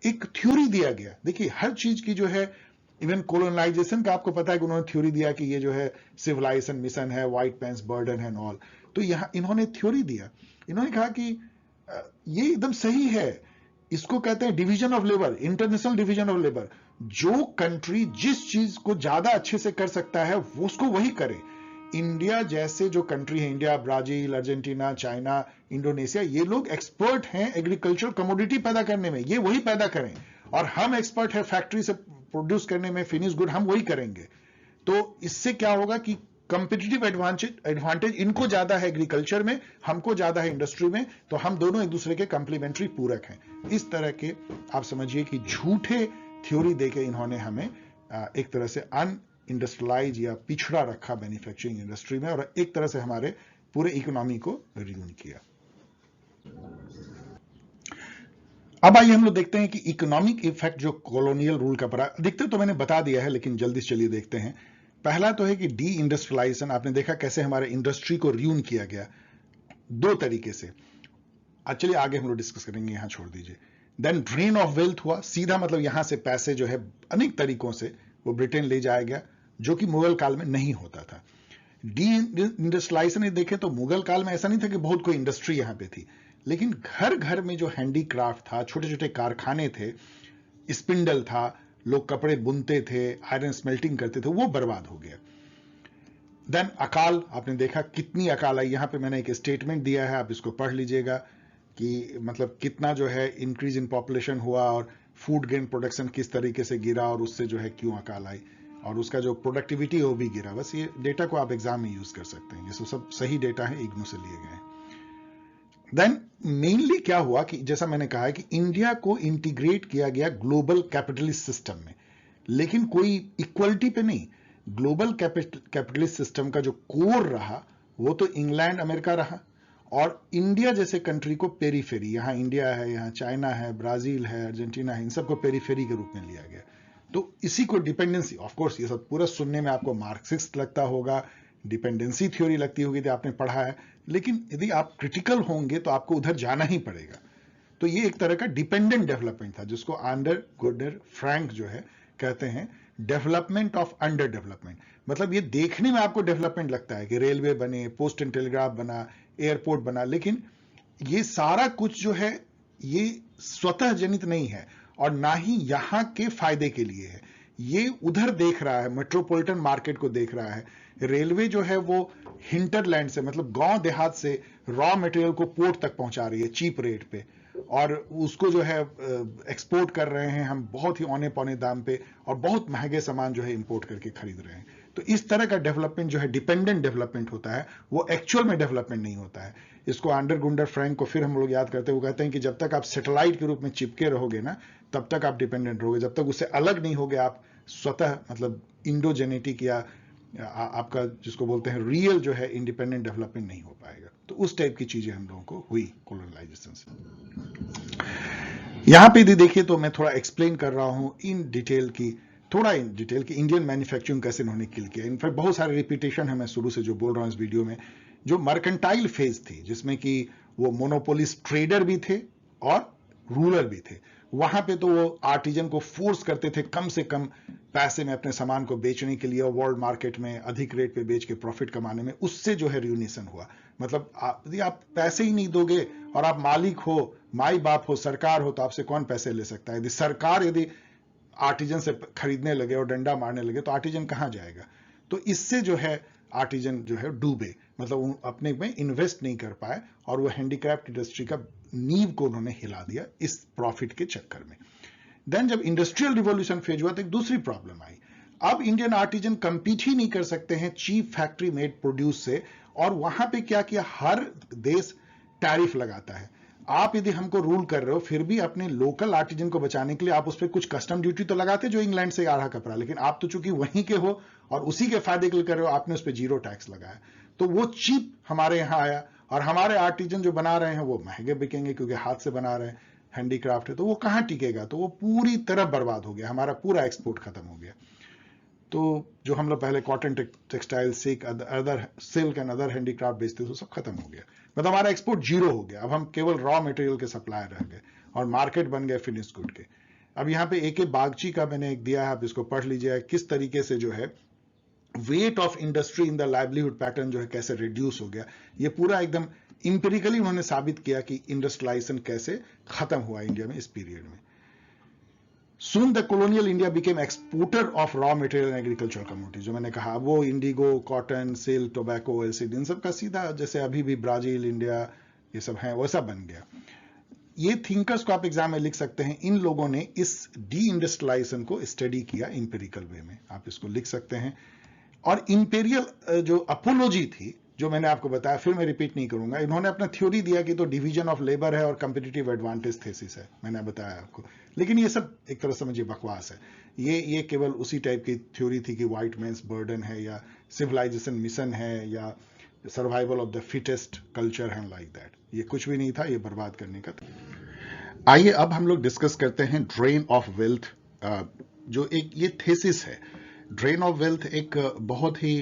एक थ्योरी दिया गया। देखिए हर चीज की जो है, इवन कोलोनाइजेशन का आपको पता है कि उन्होंने थ्योरी दिया कि ये जो है सिविलाइजेशन मिशन है, white pants burden and all. तो यहां इन्होंने थ्योरी दिया, इन्होंने कहा कि ये एकदम सही है, इसको कहते हैं division of labour, international division of labour. जो कंट्री जिस चीज को ज्यादा अच्छे से कर सकता है वो उसको वही करे। इंडिया जैसे जो कंट्री है, India, Brazil, Argentina, China, Indonesia, ये लोग एक्सपर्ट हैं एग्रीकल्चर कमोडिटी पैदा करने में, ये वही पैदा करें, और हम एक्सपर्ट है फैक्ट्री से प्रोड्यूस करने में, फिनिश गुड हम वही करेंगे। तो इससे क्या होगा कि कंपिटिटिव एडवांटेज इनको ज्यादा है एग्रीकल्चर में, हमको ज्यादा है इंडस्ट्री में, तो हम दोनों एक दूसरे के कंप्लीमेंट्री पूरक हैं। इस तरह के आप समझिए कि झूठे थ्योरी देके इन्होंने हमें एक तरह से इंडस्ट्रियलाइज या पिछड़ा रखा मैन्युफैक्चरिंग इंडस्ट्री में, और एक तरह से हमारे पूरे इकोनॉमी को रियून किया। अब आइए हम लोग देखते हैं कि इकोनॉमिक इफेक्ट जो कॉलोनियल रूल का पड़ा, अधिकतर तो मैंने बता दिया है लेकिन जल्दी से चलिए देखते हैं। पहला तो है कि डी इंडस्ट्रियलाइजेशन, आपने देखा कैसे हमारे इंडस्ट्री को रियून किया गया दो तरीके से। चलिए आगे हम लोग डिस्कस करेंगे, यहां छोड़ दीजिए। देन ड्रेन ऑफ वेल्थ हुआ, सीधा मतलब यहां से पैसे जो है अनेक तरीकों से वो ब्रिटेन ले जाया गया, जो कि मुगल काल में नहीं होता था। डी इंडस्ट्रियलाइजेशन देखें तो मुगल काल में ऐसा नहीं था कि बहुत कोई इंडस्ट्री यहां पे थी, लेकिन घर घर में जो हैंडीक्राफ्ट था, छोटे छोटे कारखाने थे, स्पिंडल था, लोग कपड़े बुनते थे, आयरन स्मेल्टिंग करते थे, वो बर्बाद हो गया। देन अकाल, आपने देखा कितनी अकाल आई। यहां पे मैंने एक स्टेटमेंट दिया है, आप इसको पढ़ लीजिएगा कि मतलब कितना जो है इंक्रीज इन पॉपुलेशन हुआ, और फूड ग्रेन प्रोडक्शन किस तरीके से गिरा, और उससे जो है क्यों अकाल आई, और उसका जो प्रोडक्टिविटी है वो भी गिरा। बस ये डेटा को आप एग्जाम में यूज कर सकते हैं, ये सब सही डेटा है, इग्नू से लिए गए हैं। देन मेनली क्या हुआ कि जैसा मैंने कहा है कि इंडिया को इंटीग्रेट किया गया ग्लोबल कैपिटलिस्ट सिस्टम में, लेकिन कोई इक्वलिटी पे नहीं। ग्लोबल कैपिटलिस्ट सिस्टम का जो कोर रहा वो तो इंग्लैंड अमेरिका रहा, और इंडिया जैसे कंट्री को पेरीफेरी, यहां इंडिया है, यहां चाइना है, ब्राजील है, अर्जेंटीना है, इन सबको पेरीफेरी के रूप में लिया गया। तो इसी को डिपेंडेंसी, ऑफ कोर्स ये सब पूरा सुनने में आपको मार्क्सिस्ट लगता होगा, डिपेंडेंसी थ्योरी लगती होगी, तो आपने पढ़ा है, लेकिन यदि आप क्रिटिकल होंगे तो आपको उधर जाना ही पड़ेगा। तो ये एक तरह का डिपेंडेंट डेवलपमेंट था, जिसको आंडर गुडर फ्रैंक जो है कहते हैं डेवलपमेंट ऑफ अंडर डेवलपमेंट। मतलब ये देखने में आपको डेवलपमेंट लगता है कि रेलवे बने, पोस्ट एंड टेलीग्राफ बना, एयरपोर्ट बना, लेकिन ये सारा कुछ जो है ये स्वतः जनित नहीं है और ना ही यहां के फायदे के लिए है। ये उधर देख रहा है, मेट्रोपॉलिटन मार्केट को देख रहा है। रेलवे जो है वो हिंटरलैंड से, मतलब गांव देहात से रॉ मटेरियल को पोर्ट तक पहुंचा रही है चीप रेट पे, और उसको जो है एक्सपोर्ट कर रहे हैं हम बहुत ही औने पौने दाम पे, और बहुत महंगे सामान जो है इंपोर्ट करके खरीद रहे हैं। तो इस तरह का डेवलपमेंट जो है डिपेंडेंट डेवलपमेंट होता है, वो एक्चुअल में डेवलपमेंट नहीं होता है। इसको आंडर गुंडर फ्रैंक को फिर हम लोग याद करते हैं, वो कहते हैं कि जब तक आप सैटेलाइट के रूप में चिपके रहोगे ना, तब तक आप डिपेंडेंट रहोगे, जब तक उससे अलग नहीं होगे आप स्वतः, मतलब इंडोजेनेटिक या आपका जिसको बोलते हैं रियल जो है इंडिपेंडेंट डेवलपमेंट नहीं हो पाएगा। तो उस टाइप की चीजें हम लोगों को हुई कोलोनाइजेशन से। यहां पे यदि देखिए तो मैं थोड़ा एक्सप्लेन कर रहा हूं इन डिटेल की इंडियन मैन्युफैक्चरिंग कैसे इन्होंने किल किया। इनफैक्ट बहुत सारे रिपीटेशन है मैं शुरू से जो बोल रहा हूं इस वीडियो में। जो मर्केंटाइल फेज थी, जिसमें कि वो मोनोपोलिस्ट ट्रेडर भी थे और रूलर भी थे, वहां पे तो वो आर्टिजन को फोर्स करते थे कम से कम पैसे में अपने सामान को बेचने के लिए, और वर्ल्ड मार्केट में अधिक रेट पे बेच के प्रॉफिट कमाने में। उससे जो है रियूनिशन हुआ। मतलब यदि आप पैसे ही नहीं दोगे और आप मालिक हो, माई बाप हो, सरकार हो, तो आपसे कौन पैसे ले सकता है? यदि सरकार यदि आर्टिजन से खरीदने लगे और डंडा मारने लगे तो आर्टिजन कहां जाएगा? तो इससे जो है आर्टिजन जो है डूबे, मतलब अपने में इन्वेस्ट नहीं कर पाए, और वो हैंडीक्राफ्ट इंडस्ट्री का नींव को उन्होंने हिला दिया इस प्रॉफिट के चक्कर में। देन जब इंडस्ट्रियल रिवॉल्यूशन फेज हुआ तो एक दूसरी प्रॉब्लम आई। अब इंडियन आर्टिजन कंपीट ही नहीं कर सकते हैं चीप फैक्ट्री मेड प्रोड्यूस से, और वहां पे क्या किया, हर देश टैरिफ लगाता है। आप यदि हमको रूल कर रहे हो, फिर भी अपने लोकल आर्टिजन को बचाने के लिए आप उस पर कुछ कस्टम ड्यूटी तो लगाते जो इंग्लैंड से आ रहा कपड़ा, लेकिन आप तो चूंकि वहीं के हो और उसी के फायदे के लिए कर रहे हो, आपने उस पर जीरो टैक्स लगाया। तो वो चीप हमारे यहाँ आया, और हमारे आर्टिजन जो बना रहे हैं वो महंगे बिकेंगे क्योंकि हाथ से बना रहे हैं, हैंडीक्राफ्ट है, तो वो कहां टिकेगा? तो वो पूरी तरह बर्बाद हो गया, हमारा पूरा एक्सपोर्ट खत्म हो गया। तो जो हम लोग पहले cotton textile, silk and other handicraft बेचते थे, सब खत्म हो गया। मतलब हमारा एक्सपोर्ट जीरो हो गया। अब हम केवल रॉ मटेरियल के सप्लायर रह गए और मार्केट बन गए फिनिश गुड के। अब यहाँ पे AK बागची का मैंने एक दिया है, आप इसको पढ़ लीजिए, किस तरीके से जो है weight of industry in the livelihood pattern जो है कैसे रिड्यूस हो गया। ये पूरा एकदम इंपेरिकली उन्होंने साबित किया कि इंडस्ट्रियलाइजेशन कैसे खत्म हुआ इंडिया में इस पीरियड में। Soon the colonial India became exporter of raw material and agricultural commodities। जो मैंने कहा वो Indigo, cotton, silk, tobacco, LCD, इन सब का सीधा जैसे अभी भी ब्राजील, इंडिया ये सब है वैसा बन गया। ये थिंकर्स को आप एग्जाम में लिख सकते हैं। इन लोगों ने इस डी इंडस्ट्रियलाइजेशन को स्टडी किया इंपेरिकल वे में, आप इसको लिख सकते हैं। और इंपेरियल जो अपोलॉजी थी, जो मैंने आपको बताया, फिर मैं रिपीट नहीं करूंगा, इन्होंने अपना थ्योरी दिया कि तो डिवीजन ऑफ लेबर है और कंपिटिटिव एडवांटेज थेसिस है, मैंने बताया आपको। लेकिन ये सब एक तरह समझिए बकवास है। ये केवल उसी टाइप की थ्योरी थी कि व्हाइट मैन्स बर्डन है, या सिविलाइजेशन मिशन है, या survival of the fittest culture है, लाइक दैट। ये कुछ भी नहीं था, ये बर्बाद करने का था। आइए अब हम लोग डिस्कस करते हैं ड्रेन ऑफ वेल्थ, जो एक ये थेसिस है। ड्रेन ऑफ वेल्थ एक बहुत ही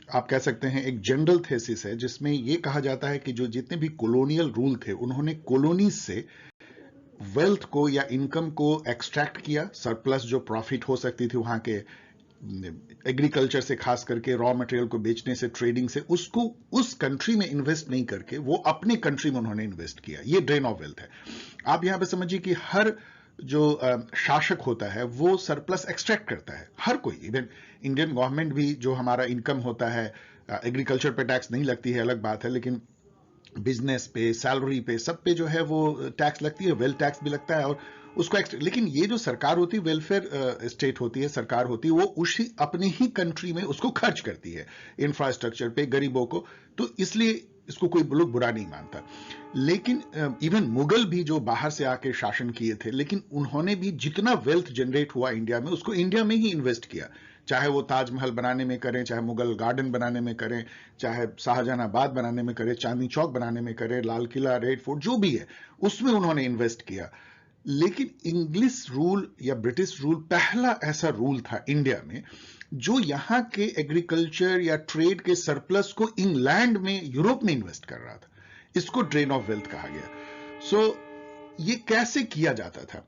आप कह सकते हैं एक जनरल थेसिस है, जिसमें यह कहा जाता है कि जो जितने भी कॉलोनियल रूल थे, उन्होंने कॉलोनीज से वेल्थ को या इनकम को एक्सट्रैक्ट किया। सरप्लस जो प्रॉफिट हो सकती थी वहां के एग्रीकल्चर से, खास करके रॉ मटेरियल को बेचने से, ट्रेडिंग से, उसको उस कंट्री में इन्वेस्ट नहीं करके वो अपने कंट्री में उन्होंने इन्वेस्ट किया। ये ड्रेन ऑफ वेल्थ है। आप यहां पे समझिए कि हर जो शासक होता है वो सरप्लस एक्सट्रैक्ट करता है, हर कोई। इवन इंडियन गवर्नमेंट भी जो हमारा इनकम होता है, एग्रीकल्चर पे टैक्स नहीं लगती है, अलग बात है, लेकिन बिजनेस पे, सैलरी पे, सब पे जो है वो टैक्स लगती है, वेल्थ टैक्स भी लगता है, और उसको लेकिन ये जो सरकार होती है, वेलफेयर स्टेट होती है, सरकार होती है, वो उसी अपने ही कंट्री में उसको खर्च करती है इंफ्रास्ट्रक्चर पे, गरीबों को। तो इसलिए इसको कोई लोग बुरा नहीं मानता। लेकिन इवन मुगल भी जो बाहर से आके शासन किए थे, लेकिन उन्होंने भी जितना वेल्थ जनरेट हुआ इंडिया में, उसको इंडिया में ही इन्वेस्ट किया। चाहे वो ताजमहल बनाने में करें, चाहे मुगल गार्डन बनाने में करें, चाहे शाहजहानाबाद बनाने में करें, चांदनी चौक बनाने में करें, लाल किला, रेड फोर्ट, जो भी है उसमें उन्होंने इन्वेस्ट किया। लेकिन इंग्लिश रूल या ब्रिटिश रूल पहला ऐसा रूल था इंडिया में जो यहां के एग्रीकल्चर या ट्रेड के सरप्लस को इंग्लैंड में, यूरोप में इन्वेस्ट कर रहा था। इसको ड्रेन ऑफ वेल्थ कहा गया। सो ये कैसे किया जाता था?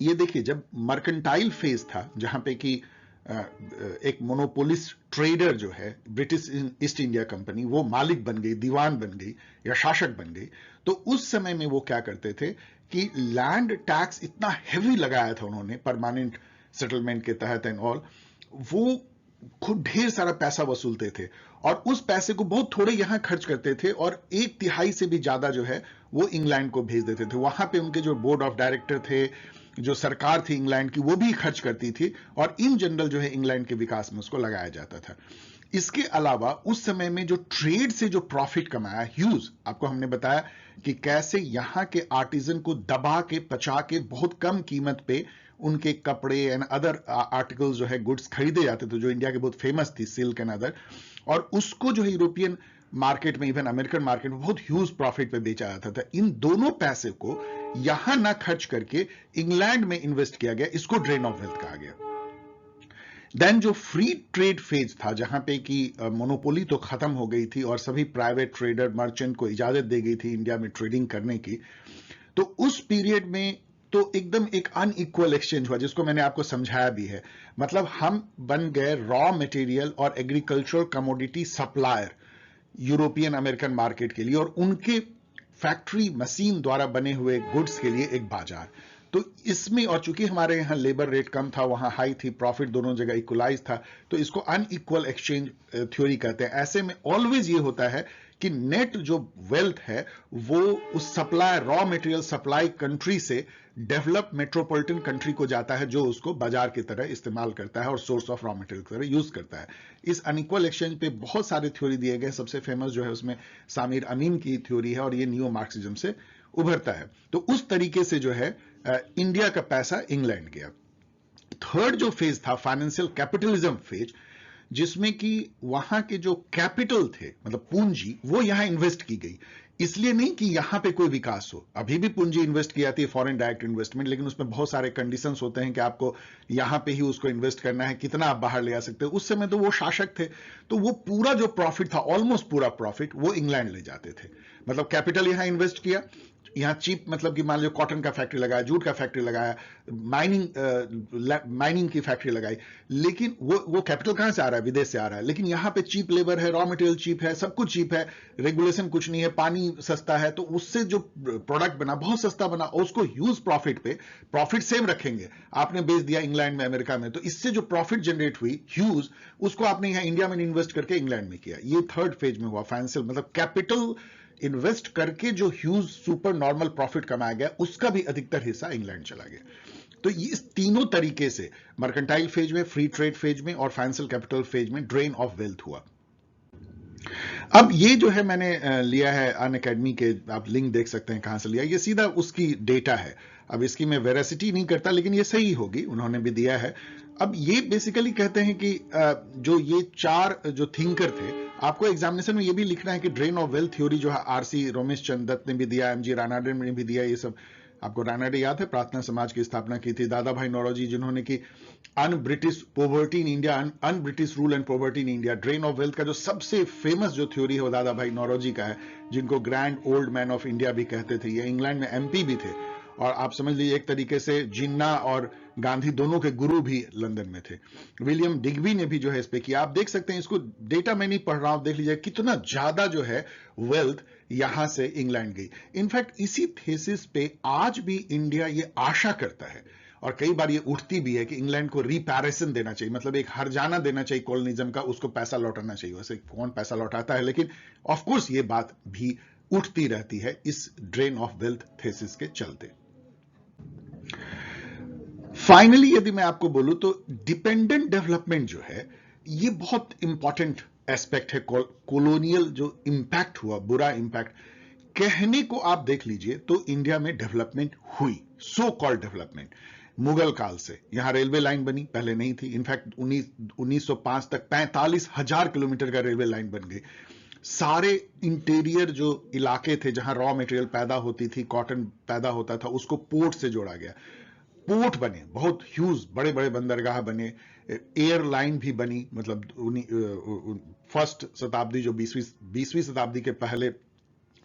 ये देखिए, जब मर्केंटाइल फेज था, जहां पे कि एक मोनोपोलिस्ट ट्रेडर जो है ब्रिटिश ईस्ट इंडिया कंपनी, वो मालिक बन गई, दीवान बन गई या शासक बन गई, तो उस समय में वो क्या करते थे कि लैंड टैक्स इतना हेवी लगाया था उन्होंने परमानेंट सेटलमेंट के तहत एंड ऑल, वो खुद ढेर सारा पैसा वसूलते थे और उस पैसे को बहुत थोड़े यहां खर्च करते थे और 1/3 से भी ज्यादा जो है वो इंग्लैंड को भेज देते थे। वहां पे उनके जो बोर्ड ऑफ डायरेक्टर थे, जो सरकार थी इंग्लैंड की, वो भी खर्च करती थी और इन जनरल जो है इंग्लैंड के विकास में उसको लगाया जाता था। इसके अलावा उस समय में जो ट्रेड से जो प्रॉफिट कमाया ह्यूज, आपको हमने बताया कि कैसे यहां के आर्टिजन को दबा के, पचा के बहुत कम कीमत पे उनके कपड़े एंड अदर आर्टिकल्स जो है, गुड्स खरीदे जाते थे, जो इंडिया के बहुत फेमस थी, सिल्क एंड अदर, और उसको जो है यूरोपियन मार्केट में, इवन अमेरिकन मार्केट में बहुत ह्यूज प्रॉफिट पे बेचा जाता था। इन दोनों पैसे को यहां ना खर्च करके इंग्लैंड में इन्वेस्ट किया गया, इसको ड्रेन ऑफ वेल्थ कहा गया। देन जो फ्री ट्रेड फेज था, जहां पे कि मोनोपोली तो खत्म हो गई थी और सभी प्राइवेट ट्रेडर, मर्चेंट को इजाजत दे गई थी इंडिया में ट्रेडिंग करने की, तो उस पीरियड में तो एकदम एक अनइक्वल एक्सचेंज हुआ, जिसको मैंने आपको समझाया भी है। मतलब हम बन गए रॉ मटेरियल और agricultural commodity supplier European American market के लिए, और उनके फैक्ट्री मशीन द्वारा बने हुए गुड्स के लिए एक बाजार। तो इसमें, और चूंकि हमारे यहां लेबर रेट कम था, वहां हाई थी, प्रॉफिट दोनों जगह इक्वलाइज था, तो इसको अनइक्वल एक्सचेंज थ्योरी कहते हैं। ऐसे में ऑलवेज ये होता है कि नेट जो वेल्थ है वो उस supply, raw material supply country से डेवलप मेट्रोपॉलिटन कंट्री को जाता है, जो उसको बाजार की तरह इस्तेमाल करता है और सोर्स ऑफ रॉ मटेरियल की तरह यूज करता है। इस अनइक्वल एक्सचेंज पे बहुत सारे थ्योरी दिए गए, सबसे फेमस जो है उसमें सामिर अमीन की थ्योरी है और ये नियो मार्क्सिज्म से उभरता है। तो उस तरीके से जो है इंडिया का पैसा इंग्लैंड गया। थर्ड जो फेज था फाइनेंशियल कैपिटलिज्म फेज, जिसमें कि वहां के जो कैपिटल थे, मतलब पूंजी, वो यहां इन्वेस्ट की गई। इसलिए नहीं कि यहां पे कोई विकास हो, अभी भी पूंजी इन्वेस्ट की जाती है, फॉरेन डायरेक्ट इन्वेस्टमेंट, लेकिन उसमें बहुत सारे कंडीशंस होते हैं कि आपको यहां पे ही उसको इन्वेस्ट करना है, कितना आप बाहर ले आ सकते हो। उस समय तो वो शासक थे, तो वो पूरा जो प्रॉफिट था, ऑलमोस्ट पूरा प्रॉफिट, वो इंग्लैंड ले जाते थे। मतलब कैपिटल यहां इन्वेस्ट किया, यहाँ चीप, मतलब कि मान लो कॉटन का फैक्ट्री लगाया, जूट का फैक्ट्री लगाया, माइनिंग की फैक्ट्री लगाई, लेकिन वो कैपिटल कहां से आ रहा है? विदेश से आ रहा है। लेकिन यहां पे चीप लेबर है, रॉ मटेरियल चीप है, सब कुछ चीप है, रेगुलेशन कुछ नहीं है, पानी सस्ता है, तो उससे जो प्रोडक्ट बना बहुत सस्ता बना, और उसको ह्यूज प्रॉफिट पे, प्रॉफिट सेम रखेंगे, आपने बेच दिया इंग्लैंड में, अमेरिका में, तो इससे जो प्रॉफिट जनरेट हुई ह्यूज, उसको आपने यहां इंडिया में इन्वेस्ट करके इंग्लैंड में किया। ये थर्ड फेज में हुआ फाइनेंशियल, मतलब कैपिटल इन्वेस्ट करके जो ह्यूज सुपर नॉर्मल प्रॉफिट कमाया गया, उसका भी अधिकतर हिस्सा इंग्लैंड चला गया। तो इस तीनों तरीके से मर्केंटाइल फेज में, फ्री ट्रेड फेज में और फाइनेंशियल कैपिटल फेज में ड्रेन ऑफ वेल्थ हुआ। अब ये जो है मैंने लिया है अनअकैडमी के, आप लिंक देख सकते हैं कहां से लिया, ये सीधा उसकी डेटा है। अब इसकी मैं वेरासिटी नहीं करता, लेकिन ये सही होगी, उन्होंने भी दिया है। अब ये बेसिकली कहते हैं कि जो ये चार जो थिंकर थे, आपको एग्जामिनेशन में ये भी लिखना है कि ड्रेन ऑफ वेल्थ थ्योरी जो है आरसी रोमेश चंद दत्त ने भी दिया, एमजी रानाडे ने भी दिया। ये सब आपको रानाडे याद है, प्रार्थना समाज की स्थापना की थी। दादा भाई नौरोजी, जिन्होंने की un British poverty in India, un British rule and poverty in India. Drain of wealth का जो सबसे फेमस जो थ्योरी है वो दादा भाई नौरोजी का है, जिनको grand old man of India भी कहते थे। ये इंग्लैंड में एमपी भी थे, और आप समझ लीजिए एक तरीके से जिन्ना और गांधी दोनों के गुरु भी लंदन में थे। विलियम डिग्बी ने भी जो है इस पे किया। आप देख सकते हैं, इसको डेटा मैं नहीं पढ़ रहा हूं, देख लीजिए कितना ज्यादा जो है वेल्थ यहां से इंग्लैंड गई। इनफैक्ट इसी थेसिस पे आज भी इंडिया ये आशा करता है, और कई बार ये उठती भी है, कि इंग्लैंड को रिपैरेशन देना चाहिए, मतलब एक हर्जाना देना चाहिए कॉलोनिज्म का, उसको पैसा लौटाना चाहिए। वैसे कौन पैसा लौटाता है, लेकिन ऑफकोर्स ये बात भी उठती रहती है इस ड्रेन ऑफ वेल्थ थेसिस के चलते। फाइनली यदि मैं आपको बोलूं तो डिपेंडेंट डेवलपमेंट जो है, ये बहुत इंपॉर्टेंट एस्पेक्ट है, कॉलोनियल जो इंपैक्ट हुआ, बुरा इंपैक्ट, कहने को आप देख लीजिए तो इंडिया में डेवलपमेंट हुई, सो कॉल्ड डेवलपमेंट। मुगल काल से यहां रेलवे लाइन बनी, पहले नहीं थी। इनफैक्ट 1905 तक 45,000 किलोमीटर का रेलवे लाइन बन गई। सारे इंटीरियर जो इलाके थे जहां रॉ मटेरियल पैदा होती थी, कॉटन पैदा होता था, उसको पोर्ट से जोड़ा गया। पोर्ट बने, बहुत ह्यूज बड़े बड़े बंदरगाह बने, एयरलाइन भी बनी। मतलब फर्स्ट शताब्दी जो 20वीं शताब्दी के पहले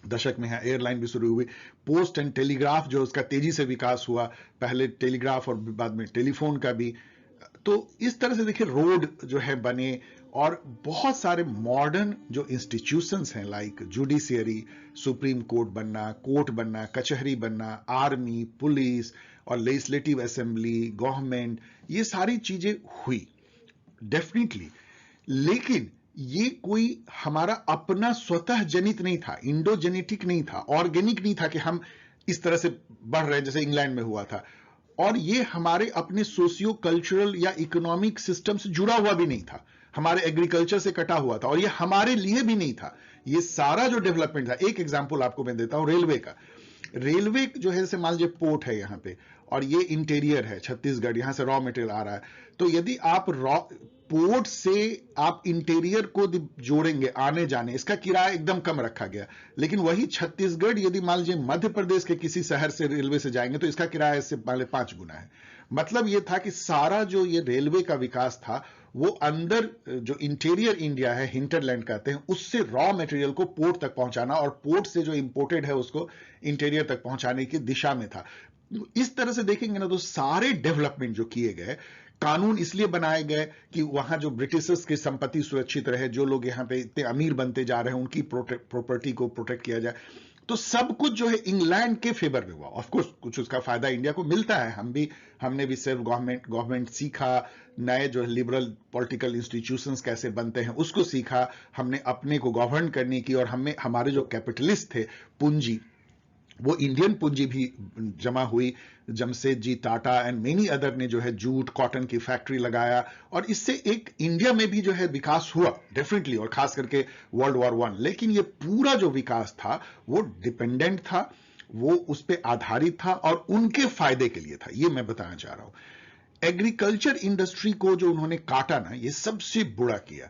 दशक में है, एयरलाइन भी शुरू हुई। पोस्ट एंड टेलीग्राफ जो उसका तेजी से विकास हुआ, पहले टेलीग्राफ और बाद में टेलीफोन का भी। तो इस तरह से देखिए रोड जो है बने, और बहुत सारे मॉडर्न जो इंस्टीट्यूशंस हैं लाइक जुडिशियरी, सुप्रीम कोर्ट बनना, कोर्ट बनना, कचहरी बनना, आर्मी, पुलिस और लेजिस्लेटिव असेंबली, गवर्नमेंट, ये सारी चीजें हुई डेफिनेटली। लेकिन ये कोई हमारा अपना स्वतः जनित नहीं था, इंडोजेनेटिक नहीं था, ऑर्गेनिक नहीं था कि हम इस तरह से बढ़ रहे हैं जैसे इंग्लैंड में हुआ था। और ये हमारे अपने सोशियो कल्चरल या इकोनॉमिक सिस्टम से जुड़ा हुआ भी नहीं था, हमारे एग्रीकल्चर से कटा हुआ था, और ये हमारे लिए भी नहीं था। ये सारा जो डेवलपमेंट था, एक एग्जांपल आपको मैं देता हूं रेलवे का। रेलवे जो है, जैसे मान लीजिए पोर्ट है यहां पे, और ये इंटीरियर है छत्तीसगढ़, यहां से रॉ मटेरियल आ रहा है। तो यदि आप पोर्ट से आप इंटीरियर को जोड़ेंगे, आने जाने, इसका किराया एकदम कम रखा गया। लेकिन वही छत्तीसगढ़ यदि मान लीजिए मध्य प्रदेश के किसी शहर से रेलवे से जाएंगे तो इसका किराया इससे पहले 5 गुना है। मतलब ये था कि सारा जो ये रेलवे का विकास था, वो अंदर जो इंटीरियर इंडिया है, हिंटरलैंड कहते हैं, उससे रॉ मटेरियल को पोर्ट तक पहुंचाना, और पोर्ट से जो इंपोर्टेड है उसको इंटीरियर तक पहुंचाने की दिशा में था। इस तरह से देखेंगे ना तो सारे डेवलपमेंट जो किए गए, कानून इसलिए बनाए गए कि वहां जो ब्रिटिशर्स की संपत्ति सुरक्षित रहे, जो लोग यहां पे इतने अमीर बनते जा रहे हैं उनकी प्रॉपर्टी को प्रोटेक्ट किया जाए। तो सब कुछ जो है इंग्लैंड के फेवर में हुआ। ऑफ कोर्स कुछ उसका फायदा इंडिया को मिलता है, हमने भी सिर्फ गवर्नमेंट सीखा, नए जो लिबरल पॉलिटिकल इंस्टीट्यूशंस कैसे बनते हैं उसको सीखा, हमने अपने को गवर्न करने की, और हमारे जो कैपिटलिस्ट थे, पूंजी, वो इंडियन पूंजी भी जमा हुई। Jamshedji Tata and many other ने जो है जूट कॉटन की फैक्ट्री लगाया, और इससे एक इंडिया में भी जो है विकास हुआ डेफिनेटली, और खास करके वर्ल्ड वॉर 1। लेकिन ये पूरा जो विकास था वो डिपेंडेंट था, वो उस पर आधारित था और उनके फायदे के लिए था। ये मैं बताना चाह रहा हूं। एग्रीकल्चर इंडस्ट्री को जो उन्होंने काटा ना, ये सबसे बुरा किया।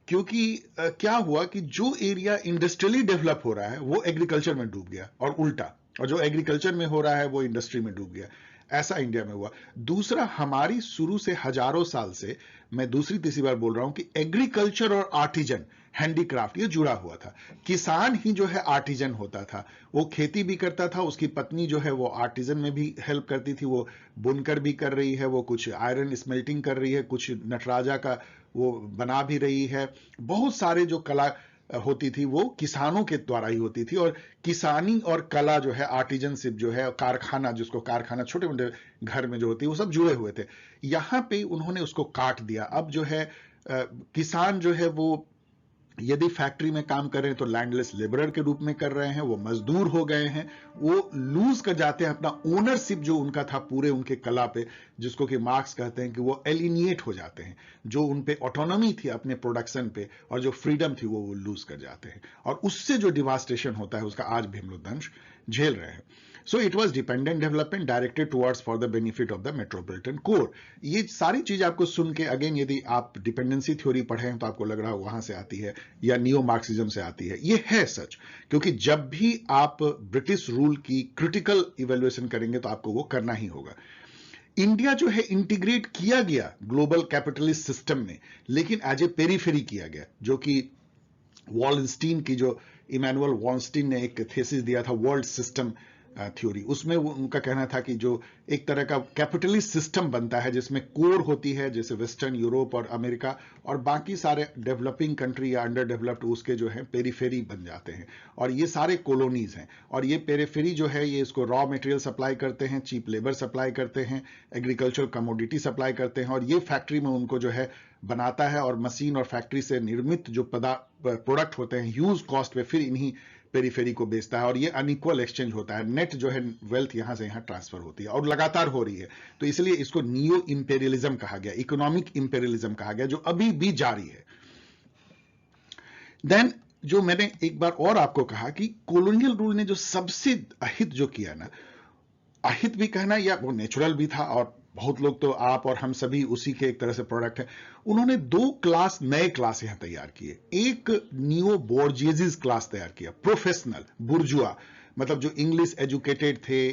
क्योंकि क्या हुआ कि जो एरिया इंडस्ट्रियली डेवलप हो रहा है वो एग्रीकल्चर में डूब गया, और उल्टा, और जो एग्रीकल्चर में हो रहा है वो इंडस्ट्री में डूब गया। ऐसा इंडिया में हुआ। दूसरा, हमारी शुरू से हजारों साल से, मैं दूसरी तीसरी बार बोल रहा हूं, कि एग्रीकल्चर और आर्टिजन, हैंडीक्राफ्ट, ये जुड़ा हुआ था। किसान ही जो है आर्टिजन होता था, वो खेती भी करता था, उसकी पत्नी जो है वो आर्टिजन में भी हेल्प करती थी, वो बुनकर भी कर रही है, वो कुछ आयरन स्मेल्टिंग कर रही है, कुछ नटराजा का वो बना भी रही है। बहुत सारे जो कला होती थी वो किसानों के द्वारा ही होती थी, और किसानी और कला जो है, आर्टिजनशिप जो है, कारखाना, जिसको कारखाना छोटे मोटे घर में जो होती है, वो सब जुड़े हुए थे। यहां पे उन्होंने उसको काट दिया। अब जो है किसान जो है वो यदि फैक्ट्री में काम कर रहे हैं तो लैंडलेस लेबरर के रूप में कर रहे हैं, वो मजदूर हो गए हैं, वो लूज कर जाते हैं अपना ओनरशिप जो उनका था पूरे उनके कला पे, जिसको कि मार्क्स कहते हैं कि वो एलिनिएट हो जाते हैं। जो उन पे ऑटोनॉमी थी अपने प्रोडक्शन पे और जो फ्रीडम थी वो लूज कर जाते हैं, और उससे जो डिवास्टेशन होता है उसका आज भी हम लोग दंश झेल रहे हैं। So it was dependent development directed towards for the benefit of the metropolitan core. ये सारी चीज आपको सुन के, अगेन यदि आप डिपेंडेंसी थ्योरी पढ़े हैं तो आपको लग रहा है वहां से आती है या नियो मार्क्सिज्म से आती है। ये है सच, क्योंकि जब भी आप ब्रिटिश रूल की क्रिटिकल इवेल्युएशन करेंगे तो आपको वो करना ही होगा। इंडिया जो है इंटीग्रेट किया गया ग्लोबल कैपिटलिस्ट सिस्टम में, लेकिन एज ए पेरीफेरी किया गया, जो कि वॉलस्टीन की, जो इमैनुअल वॉलस्टीन ने एक थीसिस दिया था वर्ल्ड सिस्टम थ्योरी, उसमें वो उनका कहना था कि जो एक तरह का कैपिटलिस्ट सिस्टम बनता है जिसमें कोर होती है, जैसे वेस्टर्न यूरोप और अमेरिका, और बाकी सारे डेवलपिंग कंट्री या अंडर डेवलप्ड उसके जो है पेरीफेरी बन जाते हैं, और ये सारे कॉलोनीज हैं। और ये पेरीफेरी जो है ये इसको रॉ मटेरियल सप्लाई करते हैं, चीप लेबर सप्लाई करते हैं, एग्रीकल्चर कमोडिटी सप्लाई करते हैं, और ये फैक्ट्री में उनको जो है बनाता है, और मशीन और फैक्ट्री से निर्मित जो प्रोडक्ट होते हैं ह्यूज कॉस्ट पे फिर इन्हीं पेरीफेरी को बेचता है, और ये अनइक्वल एक्सचेंज होता है। नेट जो है वेल्थ यहां से यहां ट्रांसफर होती है और लगातार हो रही है। तो इसलिए इसको नियो इंपेरियलिज्म कहा गया, इकोनॉमिक इंपेरियलिज्म कहा गया, जो अभी भी जारी है। देन जो मैंने एक बार और आपको कहा कि कॉलोनियल रूल ने जो सबसे अहित जो किया ना, अहित भी कहना या वो नेचुरल भी था, और बहुत लोग तो आप और हम सभी उसी के एक तरह से प्रोडक्ट हैं। उन्होंने दो क्लास, नए क्लास यहां तैयार किए। एक नियो बोर्जियस क्लास तैयार किया, प्रोफेशनल बुर्जुआ, मतलब जो इंग्लिश एजुकेटेड थे,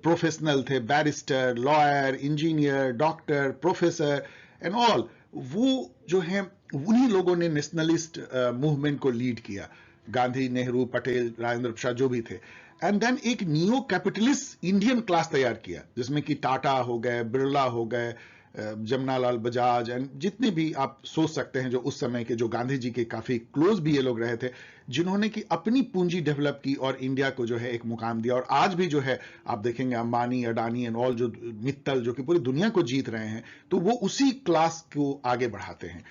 प्रोफेशनल थे, barrister, lawyer, engineer, doctor, professor and all, वो जो है उन्हीं लोगों ने नेशनलिस्ट मूवमेंट को लीड किया। गांधी, नेहरू, पटेल, राजेंद्र प्रसाद जो भी थे। एंड देन एक नियो कैपिटलिस्ट इंडियन क्लास तैयार किया, जिसमें कि टाटा हो गए, बिरला हो गए, जमनालाल बजाज एंड जितने भी आप सोच सकते हैं, जो उस समय के, जो गांधी जी के काफी क्लोज भी ये लोग रहे थे, जिन्होंने कि अपनी पूंजी डेवलप की और इंडिया को जो है एक मुकाम दिया। और आज भी जो है आप देखेंगे अंबानी, अडानी एंड ऑल, जो मित्तल, जो कि पूरी दुनिया को जीत रहे हैं, तो वो उसी क्लास को आगे बढ़ाते हैं।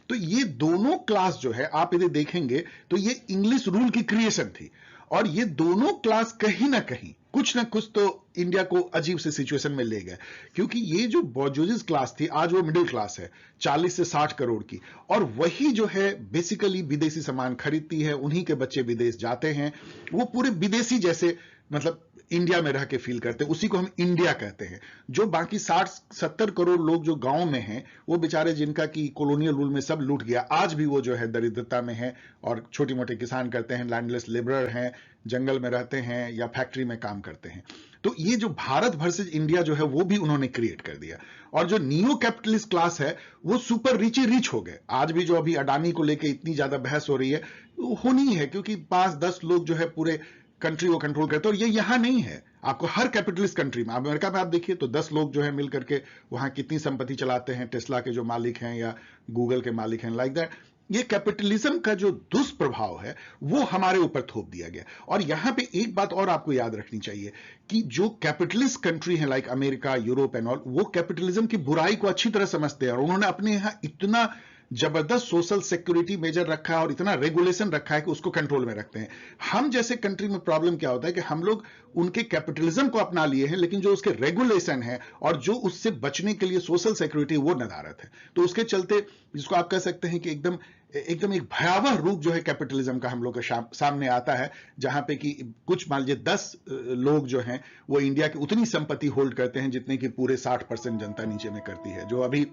तो ये दोनों क्लास जो है, आप यदि देखेंगे तो ये इंग्लिश रूल की क्रिएशन थी, और ये दोनों क्लास कहीं ना कहीं कुछ ना कुछ तो इंडिया को अजीब से सिचुएशन में ले गए। क्योंकि ये जो बॉर्जोइस क्लास थी, आज वो मिडिल क्लास है, 40 से 60 करोड़ की, और वही जो है बेसिकली विदेशी सामान खरीदती है, उन्हीं के बच्चे विदेश जाते हैं, वो पूरे विदेशी जैसे, मतलब इंडिया में रह के फील करते हैं, उसी को हम इंडिया कहते हैं। जो बाकी 60-70 करोड़ लोग जो गांव में हैं, वो बेचारे जिनका कि कॉलोनियल रूल में सब लूट गया, आज भी वो जो है दरिद्रता में है, और छोटी मोटे किसान करते हैं, लैंडलेस लेबरर हैं, जंगल में रहते हैं या फैक्ट्री में काम करते हैं। तो ये जो भारत वर्सेस इंडिया जो है, वो भी उन्होंने क्रिएट कर दिया। और जो नियो कैपिटलिस्ट क्लास है, वो सुपर रिच ही रिच हो गए। आज भी जो अभी अडानी को लेके इतनी ज्यादा बहस हो रही है, वो होनी है, क्योंकि 5-10 लोग जो है पूरे कंट्री को कंट्रोल करते हैं। और ये यहां नहीं है, आपको हर कैपिटलिस्ट कंट्री में, अमेरिका में आप देखिए तो 10 लोग जो है मिलकर के वहां कितनी संपत्ति चलाते हैं, टेस्ला के जो मालिक हैं या गूगल के मालिक हैं, लाइक दैट। ये कैपिटलिज्म का जो दुष्प्रभाव है, वो हमारे ऊपर थोप दिया गया। और यहां पे एक बात और आपको याद रखनी चाहिए कि जो कैपिटलिस्ट कंट्री है, like America, Europe and all, वो कैपिटलिज्म की बुराई को अच्छी तरह समझते हैं, और उन्होंने अपने यहां इतना जबरदस्त सोशल सिक्योरिटी मेजर रखा है और इतना रेगुलेशन रखा है कि उसको कंट्रोल में रखते हैं। हम जैसे कंट्री में प्रॉब्लम क्या होता है कि हम लोग उनके कैपिटलिज्म को अपना लिए हैं, लेकिन जो उसके रेगुलेशन है और जो उससे बचने के लिए सोशल सिक्योरिटी, वो नदारत है। तो उसके चलते, जिसको आप कह सकते हैं कि एकदम एक भयावह रूप जो है कैपिटलिज्म का हम लोग के सामने आता है, जहां पे कि कुछ मान लीजिए 10 लोग जो हैं, वो इंडिया की उतनी संपत्ति होल्ड करते हैं जितने की पूरे 60% जनता नीचे में करती है। जो अभी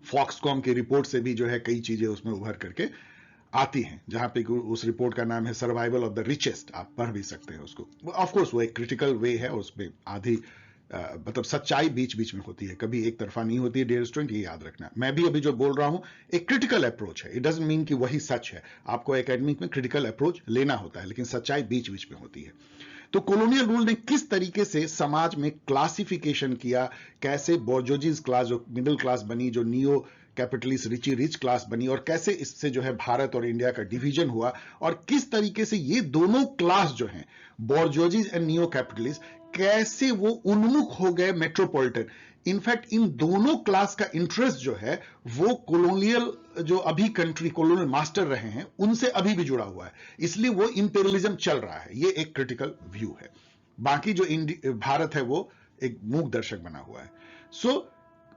फॉक्सकॉम की रिपोर्ट से भी जो है कई चीजें उसमें उभर करके आती हैं, जहां पे उस रिपोर्ट का नाम है सर्वाइवल ऑफ द रिचेस्ट। आप पढ़ भी सकते हैं उसको। ऑफ कोर्स वो एक क्रिटिकल वे है, उसमें आधी मतलब सच्चाई बीच बीच में होती है, कभी एक तरफा नहीं होती है। डियर स्टूडेंट, ये याद रखना। मैं भी अभी जो बोल रहा हूं एक क्रिटिकल अप्रोच है, इट डजंट मीन कि वही सच है। आपको एकेडमिक में क्रिटिकल अप्रोच लेना होता है, लेकिन सच्चाई बीच बीच में होती है। तो कॉलोनियल रूल ने किस तरीके से समाज में क्लासिफिकेशन किया, कैसे बोर्जोइस क्लास जो मिडिल क्लास बनी, जो neo capitalist Richie Rich class बनी, और कैसे इससे जो है भारत और इंडिया का डिवीजन हुआ, और किस तरीके से ये दोनों क्लास जो हैं, बोर्जोइस एंड नियो कैपिटलिस्ट, कैसे वो उन्मुख हो गए मेट्रोपॉलिटन। इनफैक्ट इन दोनों क्लास का इंटरेस्ट जो है, वो कॉलोनियल जो अभी कंट्री कॉलोनियल मास्टर रहे हैं, उनसे अभी भी जुड़ा हुआ है, इसलिए वो इंपेरियलिज्म चल रहा है। ये एक क्रिटिकल व्यू है। बाकी जो भारत है, वो एक मूक दर्शक बना हुआ है। सो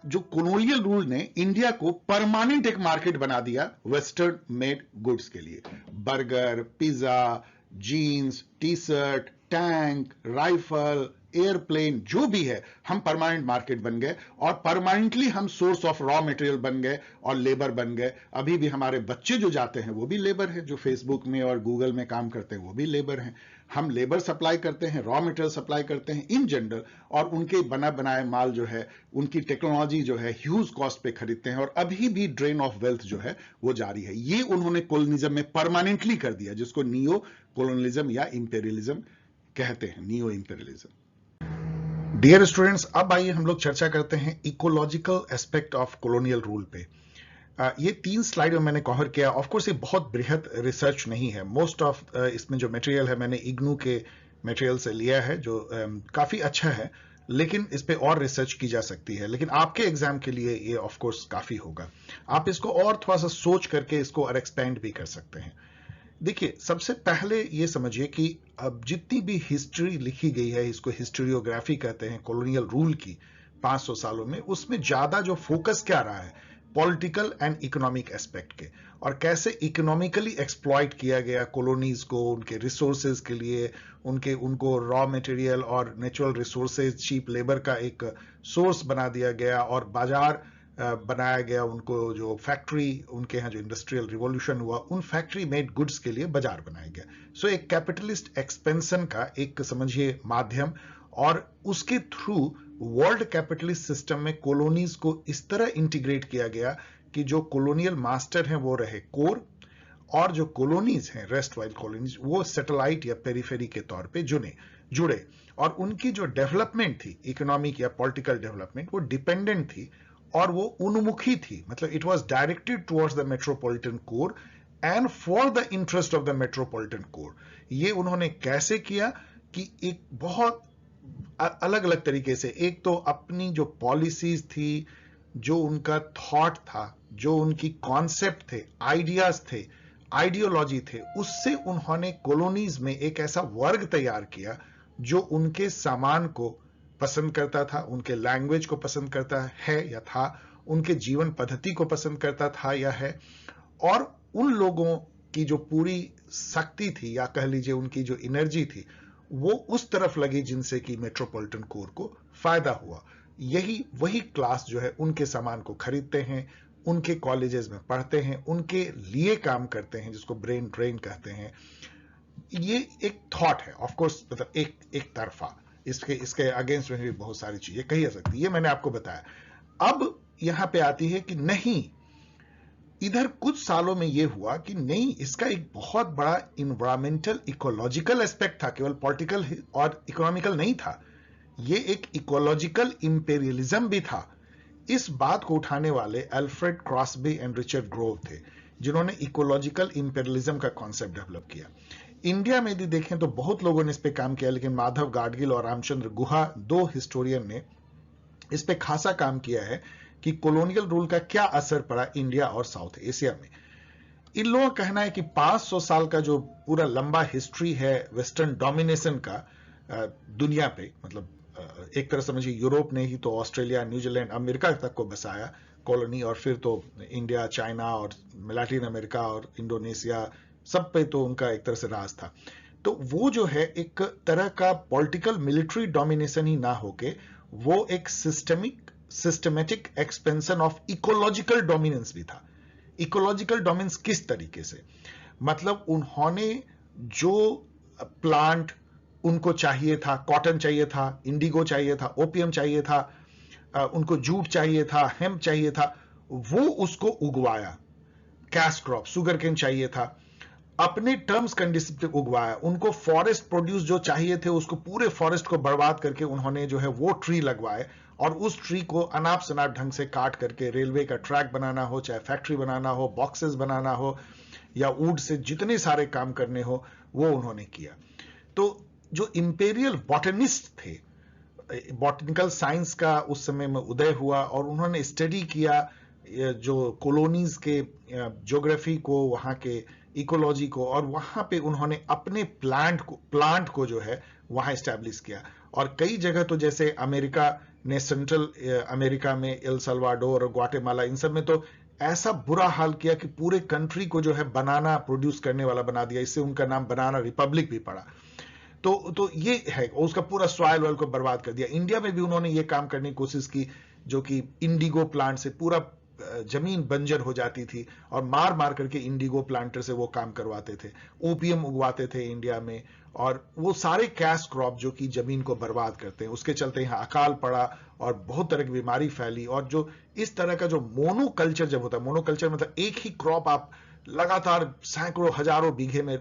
जो कॉलोनियल रूल ने इंडिया को परमानेंट एक मार्केट बना दिया वेस्टर्न मेड गुड्स के लिए। Burger, pizza, jeans, T shirt, tank, rifle, airplane, जो भी है, हम परमानेंट मार्केट बन गए, और परमानेंटली हम सोर्स ऑफ रॉ मटेरियल बन गए और लेबर बन गए। अभी भी हमारे बच्चे जो जाते हैं, वो भी लेबर है, जो फेसबुक में और गूगल में काम करते हैं, वो भी लेबर हैं। हम लेबर सप्लाई करते हैं, रॉ मटेरियल सप्लाई करते हैं इन जनरल, और उनके बना बनाए माल जो है, उनकी टेक्नोलॉजी जो है, ह्यूज कॉस्ट पे खरीदते हैं, और अभी भी ड्रेन ऑफ वेल्थ जो है वो जारी है। ये उन्होंने कॉलोनिज्म में परमानेंटली कर दिया, जिसको नियो कॉलोनिज्म या इंपेरियलिज्म कहते हैं, नियो इंपेरियलिज्म। डियर स्टूडेंट्स, अब आइए हम लोग चर्चा करते हैं ecological aspect of colonial rule पे। ये 3 स्लाइड में मैंने कवर किया। ऑफ कोर्स ये बहुत बृहद रिसर्च नहीं है। मोस्ट ऑफ इसमें जो मटेरियल है, मैंने इग्नू के मटेरियल से लिया है, जो काफी अच्छा है, लेकिन इस पे और रिसर्च की जा सकती है। लेकिन आपके एग्जाम के लिए ये ऑफ कोर्स काफी होगा। आप इसको और थोड़ा सा सोच करके इसको और एक्सपेंड भी कर सकते हैं। देखिए, सबसे पहले ये समझिए कि अब जितनी भी हिस्ट्री लिखी गई है, इसको हिस्टोरियोग्राफी कहते हैं, कॉलोनियल रूल की 500 सालों में, उसमें ज्यादा जो फोकस क्या रहा है, पॉलिटिकल एंड इकोनॉमिक एस्पेक्ट के, और कैसे इकोनॉमिकली एक्सप्लॉइट किया गया कॉलोनीज को उनके रिसोर्सेज के लिए, उनको रॉ मटेरियल और नेचुरल रिसोर्सेज, चीप लेबर का एक सोर्स बना दिया गया, और बाजार बनाया गया उनको, जो फैक्ट्री उनके यहाँ जो इंडस्ट्रियल रिवॉल्यूशन हुआ उन फैक्ट्री मेड गुड्स के लिए बाजार बनाया गया। सो एक कैपिटलिस्ट एक्सपेंशन का एक समझिए माध्यम, और उसके थ्रू वर्ल्ड कैपिटलिस्ट सिस्टम में कॉलोनीज को इस तरह इंटीग्रेट किया गया कि जो कॉलोनियल मास्टर हैं वो रहे कोर, और जो कॉलोनीज हैं रेस्ट वाइल कॉलोनीज वो सैटेलाइट या पेरिफेरी के तौर पे जुड़े, और उनकी जो डेवलपमेंट थी, इकोनॉमिक या पॉलिटिकल डेवलपमेंट, वो डिपेंडेंट थी और वो उन्मुखी थी, मतलब it was directed towards the metropolitan core and for the interest of the metropolitan core. ये उन्होंने कैसे किया कि एक बहुत अलग अलग तरीके से, एक तो अपनी जो पॉलिसीज थी, जो उनका थॉट था, जो उनकी कॉन्सेप्ट थे, आइडियाज थे, आइडियोलॉजी थे, उससे उन्होंने कॉलोनीज में एक ऐसा वर्ग तैयार किया जो उनके सामान को पसंद करता था, उनके लैंग्वेज को पसंद करता है या था, उनके जीवन पद्धति को पसंद करता था या है, और उन लोगों की जो पूरी शक्ति थी या कह लीजिए उनकी जो एनर्जी थी वो उस तरफ लगी जिनसे कि मेट्रोपॉलिटन कोर को फायदा हुआ। यही वही क्लास जो है उनके सामान को खरीदते हैं, उनके कॉलेजेस में पढ़ते हैं, उनके लिए काम करते हैं, जिसको ब्रेन ड्रेन कहते हैं। ये एक थॉट है, ऑफ कोर्स, मतलब एक तरफा, इसके अगेंस्ट में भी बहुत सारी चीजें कही जा सकती है, ये मैंने आपको बताया। अब यहां पे आती है कि नहीं, इधर कुछ सालों में यह हुआ कि नहीं, इसका एक बहुत बड़ा इन्वायरमेंटल इकोलॉजिकल एस्पेक्ट था, केवल पॉलिटिकल और इकोनॉमिकल नहीं था, यह एक इकोलॉजिकल इंपेरियलिज्म भी था। इस बात को उठाने वाले Alfred Crosby and Richard Grove थे, जिन्होंने इकोलॉजिकल इंपेरियलिज्म का कॉन्सेप्ट डेवलप किया। इंडिया में यदि देखें तो बहुत लोगों ने इस पे काम किया, लेकिन माधव गाडगिल और रामचंद्र गुहा, दो हिस्टोरियन ने इस पे खासा काम किया है कि कॉलोनियल रूल का क्या असर पड़ा इंडिया और साउथ एशिया में। इन लोगों का कहना है कि 500 साल का जो पूरा लंबा हिस्ट्री है वेस्टर्न डोमिनेशन का दुनिया पे, मतलब एक तरह समझिए यूरोप ने ही तो ऑस्ट्रेलिया, न्यूजीलैंड, अमेरिका तक को बसाया कॉलोनी, और फिर तो इंडिया, चाइना और लैटिन अमेरिका और इंडोनेशिया, सब पे तो उनका एक तरह से राज था। तो वो जो है एक तरह का पॉलिटिकल मिलिट्री डोमिनेशन ही ना होके वो एक systematic expansion of ecological dominance भी था। इकोलॉजिकल डोमिनेंस किस तरीके से, मतलब उन्होंने जो प्लांट उनको चाहिए था, कॉटन चाहिए था, इंडिगो चाहिए था, ओपियम चाहिए था, उनको जूट चाहिए था, हेम्प चाहिए था, वो उसको उगवाया। कैश क्रॉप, सुगर केन चाहिए था, अपने टर्म्स कंडीशन पे उगवाया। उनको फॉरेस्ट प्रोड्यूस जो चाहिए थे, उसको पूरे फॉरेस्ट को बर्बाद करके उन्होंने जो है वो ट्री लगवाए, और उस ट्री को अनाप शनाप ढंग से काट करके रेलवे का ट्रैक बनाना हो, चाहे फैक्ट्री बनाना हो, बॉक्सेस बनाना हो, या वुड से जितने सारे काम करने हो वो उन्होंने किया। तो जो इंपेरियल बॉटनिस्ट थे, बॉटनिकल साइंस का उस समय में उदय हुआ, और उन्होंने स्टडी किया जो कॉलोनीज के ज्योग्राफी को, वहां के इकोलॉजी को, और वहां पे उन्होंने अपने प्लांट को जो है वहां एस्टैब्लिश किया। और कई जगह तो जैसे अमेरिका ने, सेंट्रल अमेरिका में एल सल्वाडोर और ग्वाटेमाला, इन सब में तो ऐसा बुरा हाल किया कि पूरे कंट्री को जो है बनाना प्रोड्यूस करने वाला बना दिया, इससे उनका नाम बनाना रिपब्लिक भी पड़ा। तो ये है, उसका पूरा सॉइल ऑयल को बर्बाद कर दिया। इंडिया में भी उन्होंने ये काम करने की कोशिश की, जो कि इंडिगो प्लांट से पूरा जमीन बंजर हो जाती थी, और मार मार करके इंडिगो प्लांटर से वो काम करवाते थे। ओपियम उगवाते थे इंडिया में, और वो सारे कैश क्रॉप जो कि जमीन को बर्बाद करते हैं, उसके चलते यहाँ अकाल पड़ा और बहुत तरह की बीमारी फैली। और जो इस तरह का जो मोनोकल्चर जब होता है, मोनोकल्चर मतलब एक ही क्रॉप आप लगातार सैकड़ों हजारों बीघे में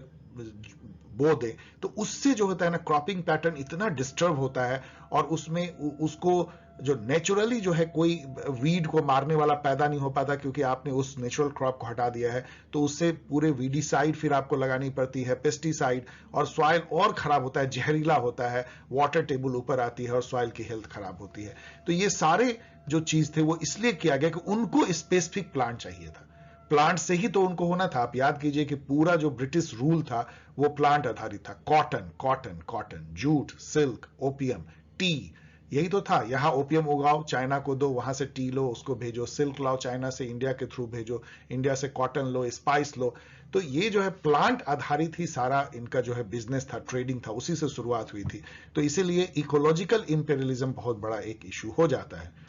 बो दे, तो उससे जो होता है ना, क्रॉपिंग पैटर्न इतना डिस्टर्ब होता है, और उसमें उसको जो नेचुरली जो है कोई वीड को मारने वाला पैदा नहीं हो पाता, क्योंकि आपने उस नेचुरल क्रॉप को हटा दिया है। तो उससे पूरे वीडिसाइड फिर आपको लगानी पड़ती है, पेस्टिसाइड, और सॉइल और खराब होता है, जहरीला होता है, वाटर टेबल ऊपर आती है, और सॉइल की हेल्थ खराब होती है। तो ये सारे जो चीज थे वो इसलिए किया गया कि उनको स्पेसिफिक प्लांट चाहिए था, प्लांट से ही तो उनको होना था। आप याद कीजिए कि पूरा जो ब्रिटिश रूल था वो प्लांट आधारित था। Cotton, jute, silk, opium, T, यही तो था, यहां ओपियम उगाओ, चाइना को दो, वहां से टी लो, उसको भेजो, सिल्क लाओ चाइना से, इंडिया के थ्रू भेजो, इंडिया से कॉटन लो, स्पाइस लो। तो ये जो है प्लांट आधारित ही सारा इनका जो है बिजनेस था, ट्रेडिंग था, उसी से शुरुआत हुई थी। तो इसीलिए इकोलॉजिकल इंपेरियलिज्म बहुत बड़ा एक इशू हो जाता है।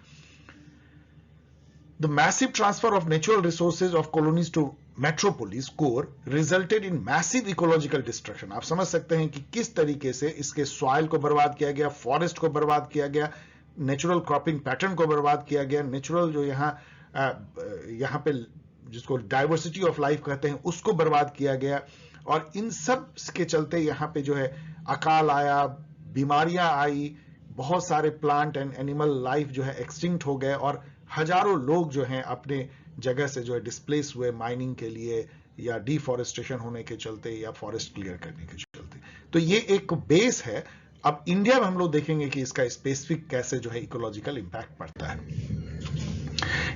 The massive transfer of natural resources of colonies to metropolis core resulted in massive ecological destruction। आप समझ सकते हैं कि किस तरीके से इसके सॉइल को बर्बाद किया गया, फॉरेस्ट को बर्बाद किया गया, नेचुरल क्रॉपिंग पैटर्न को बर्बाद किया गया, नेचुरल जो यहाँ पे जिसको डाइवर्सिटी ऑफ लाइफ कहते हैं उसको बर्बाद किया गया। और इन सब के चलते यहाँ पे जो है अकाल आया, बीमारियां आई, बहुत सारे प्लांट एंड एनिमल लाइफ जो है एक्सटिंक्ट हो गए, और हजारों लोग जो हैं अपने जगह से जो है डिस्प्लेस हुए माइनिंग के लिए, या डिफॉरेस्टेशन होने के चलते, या फॉरेस्ट क्लियर करने के चलते। तो ये एक बेस है। अब इंडिया में हम लोग देखेंगे कि इसका स्पेसिफिक कैसे जो है इकोलॉजिकल इंपैक्ट पड़ता है।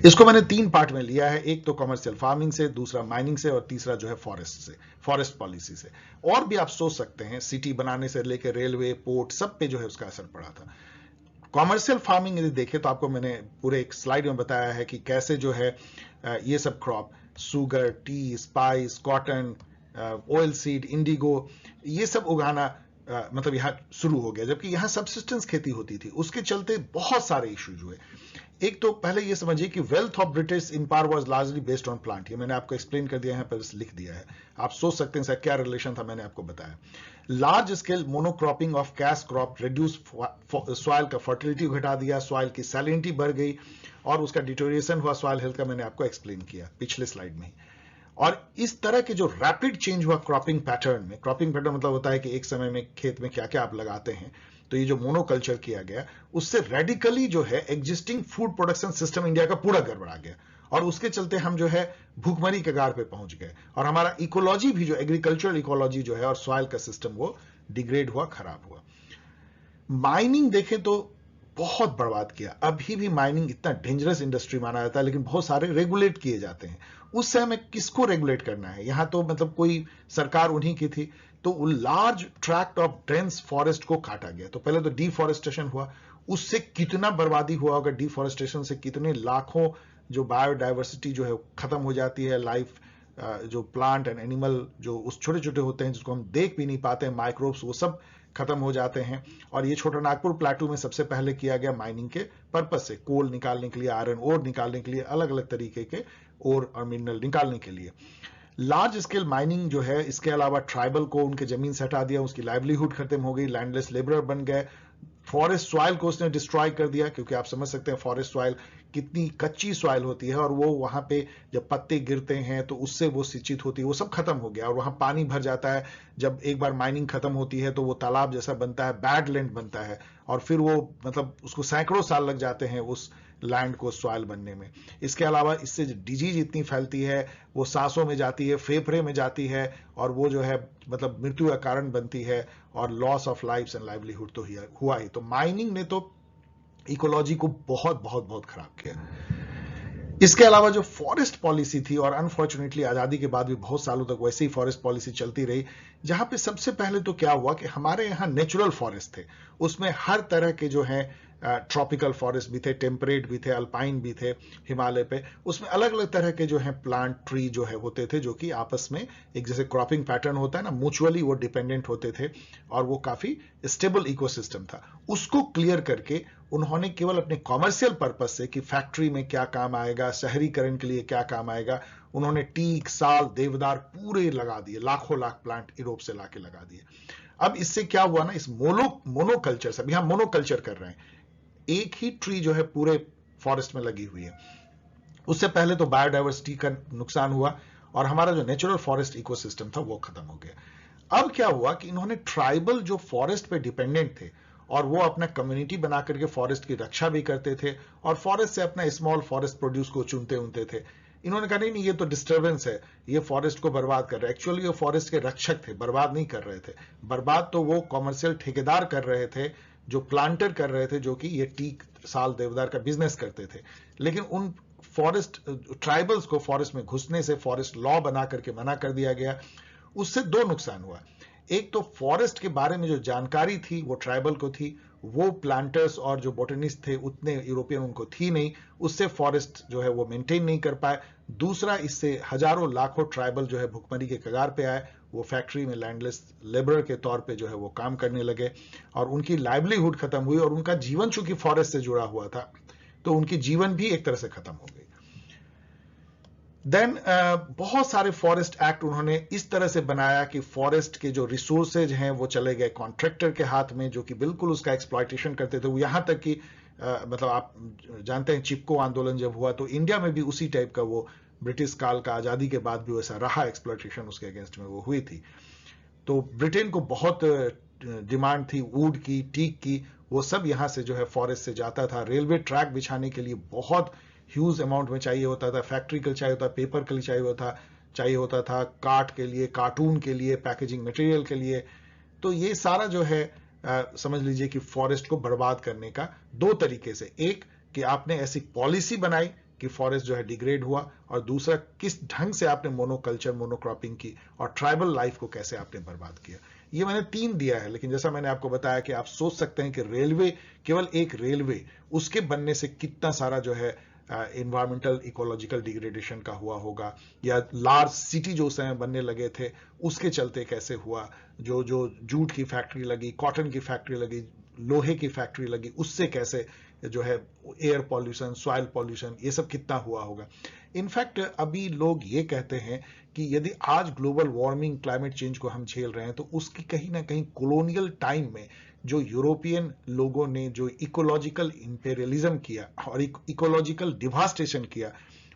इसको मैंने 3 पार्ट में लिया है, एक तो कमर्शियल फार्मिंग से, दूसरा माइनिंग से, और तीसरा जो है फॉरेस्ट से, फॉरेस्ट पॉलिसी से। और भी आप सोच सकते हैं, सिटी बनाने से लेकर रेलवे, पोर्ट, सब पे जो है उसका असर पड़ा था। कॉमर्शियल फार्मिंग यदि देखें तो आपको मैंने पूरे एक स्लाइड में बताया है कि कैसे जो है ये सब crop, sugar, T, spice, cotton, oil seed, Indigo, ये सब उगाना मतलब यहाँ शुरू हो गया, जबकि यहाँ सबसिस्टेंस खेती होती थी। उसके चलते बहुत सारे इश्यूज हुए। एक तो पहले ये समझिए कि wealth of British Empire was largely based on plant. ये मैंने आपको एक्सप्लेन कर दिया है, यहाँ पर लिख दिया है, आप सोच सकते हैं सर क्या रिलेशन था, मैंने आपको बताया। Large scale monocropping of cash crop reduce soil का फर्टिलिटी घटा दिया, सॉइल की सैलिनिटी बढ़ गई, और उसका डिटोरिएशन हुआ सॉइल हेल्थ का, मैंने आपको एक्सप्लेन किया पिछले स्लाइड में। और इस तरह के जो रैपिड चेंज हुआ क्रॉपिंग पैटर्न में, क्रॉपिंग पैटर्न मतलब होता है कि एक समय में खेत में क्या क्या आप लगाते हैं, तो ये जो मोनोकल्चर किया गया, उससे रेडिकली जो है existing food production system India का पूरा गड़बड़ा गया, और उसके चलते हम जो है भूखमरी के कगार पे पहुंच गए, और हमारा इकोलॉजी भी जो एग्रीकल्चरल इकोलॉजी जो है और सॉइल का सिस्टम वो डिग्रेड हुआ, खराब हुआ। माइनिंग देखें तो बहुत बर्बाद किया। अभी भी माइनिंग इतना डेंजरस इंडस्ट्री माना जाता है, लेकिन बहुत सारे रेगुलेट किए जाते हैं। उस समय में किसको रेगुलेट करना है, यहां तो मतलब कोई सरकार उन्हीं की थी। तो large tract of dense forest को काटा गया। तो पहले तो डिफॉरेस्टेशन हुआ, उससे कितना बर्बादी हुआ होगा, डिफॉरेस्टेशन से कितने लाखों जो बायोडाइवर्सिटी जो है खत्म हो जाती है, लाइफ जो प्लांट एंड एनिमल जो उस छोटे छोटे होते हैं जिसको हम देख भी नहीं पाते हैं, माइक्रोब्स, वो सब खत्म हो जाते हैं। और ये छोटा नागपुर प्लेटू में सबसे पहले किया गया माइनिंग के पर्पज से, कोल निकालने के लिए, आयरन ओर निकालने के लिए, अलग अलग तरीके के ओर और मिनरल निकालने के लिए। लार्ज स्केल माइनिंग जो है, इसके अलावा ट्राइबल को उनके जमीन से हटा दिया, उसकी लाइवलीहुड खत्म हो गई, लैंडलेस लेबरर बन गए। फॉरेस्ट सॉइल को उसने डिस्ट्रॉय कर दिया, क्योंकि आप समझ सकते हैं फॉरेस्ट सॉइल कितनी कच्ची सॉइल होती है, और वो वहां पे जब पत्ते गिरते हैं तो उससे वो सिंचित होती है, वो सब खत्म हो गया। और वहां पानी भर जाता है, जब एक बार माइनिंग खत्म होती है तो वो तालाब जैसा बनता है, बैड लैंड बनता है, और फिर वो मतलब उसको सैकड़ों साल लग जाते हैं उस लैंड को सॉइल बनने में। इसके अलावा इससे डिजीज इतनी फैलती है, वो सांसों में जाती है, फेफड़े में जाती है, और वो जो है मतलब मृत्यु का कारण बनती है, और loss of life and livelihood तो हुआ ही। तो माइनिंग ने तो इकोलॉजी को बहुत बहुत बहुत खराब किया। इसके अलावा जो फॉरेस्ट पॉलिसी थी, और अनफॉर्चुनेटली आजादी के बाद भी बहुत सालों तक वैसे ही फॉरेस्ट पॉलिसी चलती रही, जहां पे सबसे पहले तो क्या हुआ कि हमारे यहाँ नेचुरल फॉरेस्ट थे, उसमें हर तरह के जो है ट्रॉपिकल फॉरेस्ट भी थे, टेम्परेट भी थे, अल्पाइन भी थे, हिमालय पे उसमें अलग अलग तरह के जो है प्लांट ट्री जो है होते थे, जो कि आपस में एक जैसे क्रॉपिंग पैटर्न होता है ना, म्यूचुअली वो डिपेंडेंट होते थे, और वो काफी स्टेबल इकोसिस्टम था। उसको क्लियर करके उन्होंने केवल अपने कॉमर्शियल पर्पज से कि फैक्ट्री में क्या काम आएगा, शहरीकरण के लिए क्या काम आएगा, उन्होंने टीक, साल, देवदार पूरे लगा दिए, लाखों लाख प्लांट यूरोप से लाके लगा दिए। अब इससे क्या हुआ ना, इस मोनोकल्चर से, अभी हम मोनोकल्चर कर रहे हैं, एक ही ट्री जो है पूरे फॉरेस्ट में लगी हुई है। उससे पहले तो बायोडाइवर्सिटी का नुकसान हुआ, और हमारा जो नेचुरल फॉरेस्ट इकोसिस्टम था वो खत्म हो गया। अब क्या हुआ कि इन्होंने ट्राइबल जो फॉरेस्ट पे डिपेंडेंट थे, और वो अपना कम्युनिटी बना करके फॉरेस्ट की रक्षा भी करते थे, और फॉरेस्ट से अपना स्मॉल फॉरेस्ट प्रोड्यूस को चुनते थे। इन्होंने कहा नहीं, ये तो डिस्टर्बेंस है, ये फॉरेस्ट को बर्बाद कर रहे हैं। एक्चुअली ये फॉरेस्ट के रक्षक थे, बर्बाद नहीं कर रहे थे। बर्बाद तो वो कॉमर्शियल ठेकेदार कर रहे थे, जो प्लांटर कर रहे थे, जो कि ये टीक, साल, देवदार का बिजनेस करते थे। लेकिन उन फॉरेस्ट ट्राइबल्स को फॉरेस्ट में घुसने से फॉरेस्ट लॉ बना करके मना कर दिया गया। उससे 2 नुकसान हुआ। एक तो फॉरेस्ट के बारे में जो जानकारी थी वो ट्राइबल को थी, वो प्लांटर्स और जो बोटनिस्ट थे उतने यूरोपियन उनको थी नहीं, उससे फॉरेस्ट जो है वो मेंटेन नहीं कर पाए। दूसरा, इससे हजारों लाखों ट्राइबल जो है भुखमरी के कगार पे आए, वो फैक्ट्री में लैंडलेस लेबर के तौर पे जो है वो काम करने लगे और उनकी लाइवलीहुड खत्म हुई और उनका जीवन चूंकि फॉरेस्ट से जुड़ा हुआ था तो उनकी जीवन भी एक तरह से खत्म हो गई। देन बहुत सारे फॉरेस्ट एक्ट उन्होंने इस तरह से बनाया कि फॉरेस्ट के जो रिसोर्सेज हैं वो चले गए कॉन्ट्रैक्टर के हाथ में, जो कि बिल्कुल उसका एक्सप्लॉयटेशन करते थे। वो यहां तक कि मतलब आप जानते हैं चिपको आंदोलन जब हुआ तो इंडिया में भी उसी टाइप का वो ब्रिटिश काल का आजादी के बाद भी वैसा रहा, एक्सप्लॉयटेशन उसके अगेंस्ट में वो हुई थी। तो ब्रिटेन को बहुत डिमांड थी वुड की, टीक की, वो सब यहां से जो है फॉरेस्ट से जाता था। रेलवे ट्रैक बिछाने के लिए बहुत ह्यूज अमाउंट में चाहिए होता था, फैक्ट्री के लिए चाहिए होता, पेपर के लिए चाहिए होता था, काट के लिए, कार्टून के लिए, पैकेजिंग मटेरियल के लिए। तो ये सारा जो है समझ लीजिए कि फॉरेस्ट को बर्बाद करने का दो तरीके से, एक कि आपने ऐसी पॉलिसी बनाई कि फॉरेस्ट जो है डिग्रेड हुआ, और दूसरा किस ढंग से आपने मोनोकल्चर, मोनोक्रॉपिंग की और ट्राइबल लाइफ को कैसे आपने बर्बाद किया। ये मैंने 3 दिया है, लेकिन जैसा मैंने आपको बताया कि आप सोच सकते हैं कि रेलवे, केवल एक रेलवे, उसके बनने से कितना सारा जो है इन्वायरमेंटल इकोलॉजिकल डिग्रेडेशन का हुआ होगा, या लार्ज सिटी जो उस समय बनने लगे थे उसके चलते कैसे हुआ, जो जूट की फैक्ट्री लगी, कॉटन की फैक्ट्री लगी, लोहे की फैक्ट्री लगी, उससे कैसे जो है एयर पॉल्यूशन, सॉइल पॉल्यूशन, ये सब कितना हुआ होगा। इनफैक्ट अभी लोग ये कहते हैं कि यदि आज ग्लोबल वार्मिंग, क्लाइमेट चेंज को हम झेल रहे हैं तो उसकी कहीं ना कहीं कॉलोनियल टाइम में जो यूरोपियन लोगों ने जो इकोलॉजिकल इंपेरियलिज्म किया और इकोलॉजिकल डिवास्टेशन किया,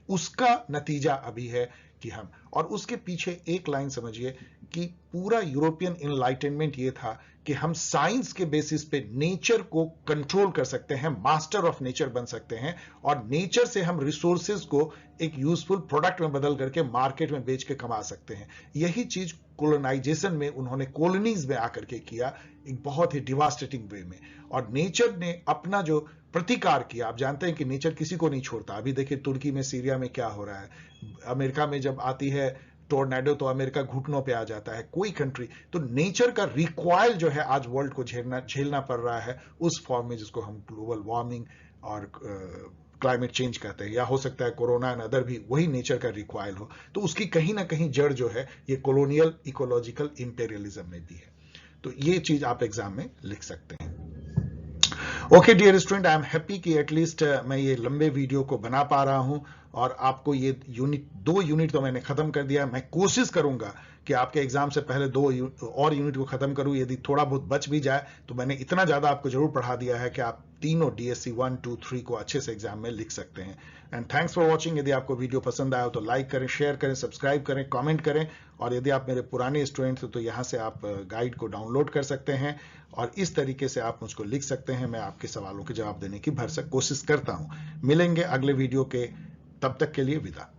उसका नतीजा अभी है कि हम, और उसके पीछे एक लाइन समझिए कि पूरा यूरोपियन इनलाइटनमेंट ये था कि हम साइंस के बेसिस पे नेचर को कंट्रोल कर सकते हैं, मास्टर ऑफ नेचर बन सकते हैं, और नेचर से हम रिसोर्सेज को एक यूजफुल प्रोडक्ट में बदल करके मार्केट में बेच के कमा सकते हैं। यही चीज कोलोनाइजेशन में उन्होंने कॉलोनीज में आकर के किया, एक बहुत ही डिवास्टेटिंग वे में, और नेचर ने अपना जो प्रतिकार किया। आप जानते हैं कि नेचर किसी को नहीं छोड़ता। अभी देखिए तुर्की में, सीरिया में क्या हो रहा है, अमेरिका में जब आती है टोर्नेडो तो अमेरिका घुटनों पे आ जाता है, कोई कंट्री। तो नेचर का रिक्वायल जो है आज वर्ल्ड को झेलना पड़ रहा है उस फॉर्म में जिसको हम ग्लोबल वार्मिंग और क्लाइमेट चेंज कहते हैं, या हो सकता है कोरोना एंड अदर भी वही नेचर का रिक्वायल हो। तो उसकी कहीं ना कहीं जड़ जो है ये कॉलोनियल इकोलॉजिकल इंपेरियलिज्म में भी है। तो ये चीज आप एग्जाम में लिख सकते हैं। Okay dear student, I am happy कि एटलीस्ट मैं ये लंबे वीडियो को बना पा रहा हूं और आपको ये दो यूनिट तो मैंने खत्म कर दिया। मैं कोशिश करूंगा कि आपके एग्जाम से पहले 2 और यूनिट को खत्म करूं। यदि थोड़ा बहुत बच भी जाए तो मैंने इतना ज्यादा आपको जरूर पढ़ा दिया है कि आप तीनों DSC 1, 2, 3 को अच्छे से एग्जाम में लिख सकते हैं। And thanks for watching. यदि आपको वीडियो पसंद आया हो तो लाइक करें, शेयर करें, सब्सक्राइब करें, कमेंट करें, और यदि आप मेरे पुराने स्टूडेंट हो तो यहाँ से आप गाइड को डाउनलोड कर सकते हैं और इस तरीके से आप मुझको लिख सकते हैं। मैं आपके सवालों के जवाब देने की भरसक कोशिश करता हूं। मिलेंगे अगले वीडियो के, तब तक के लिए विदा।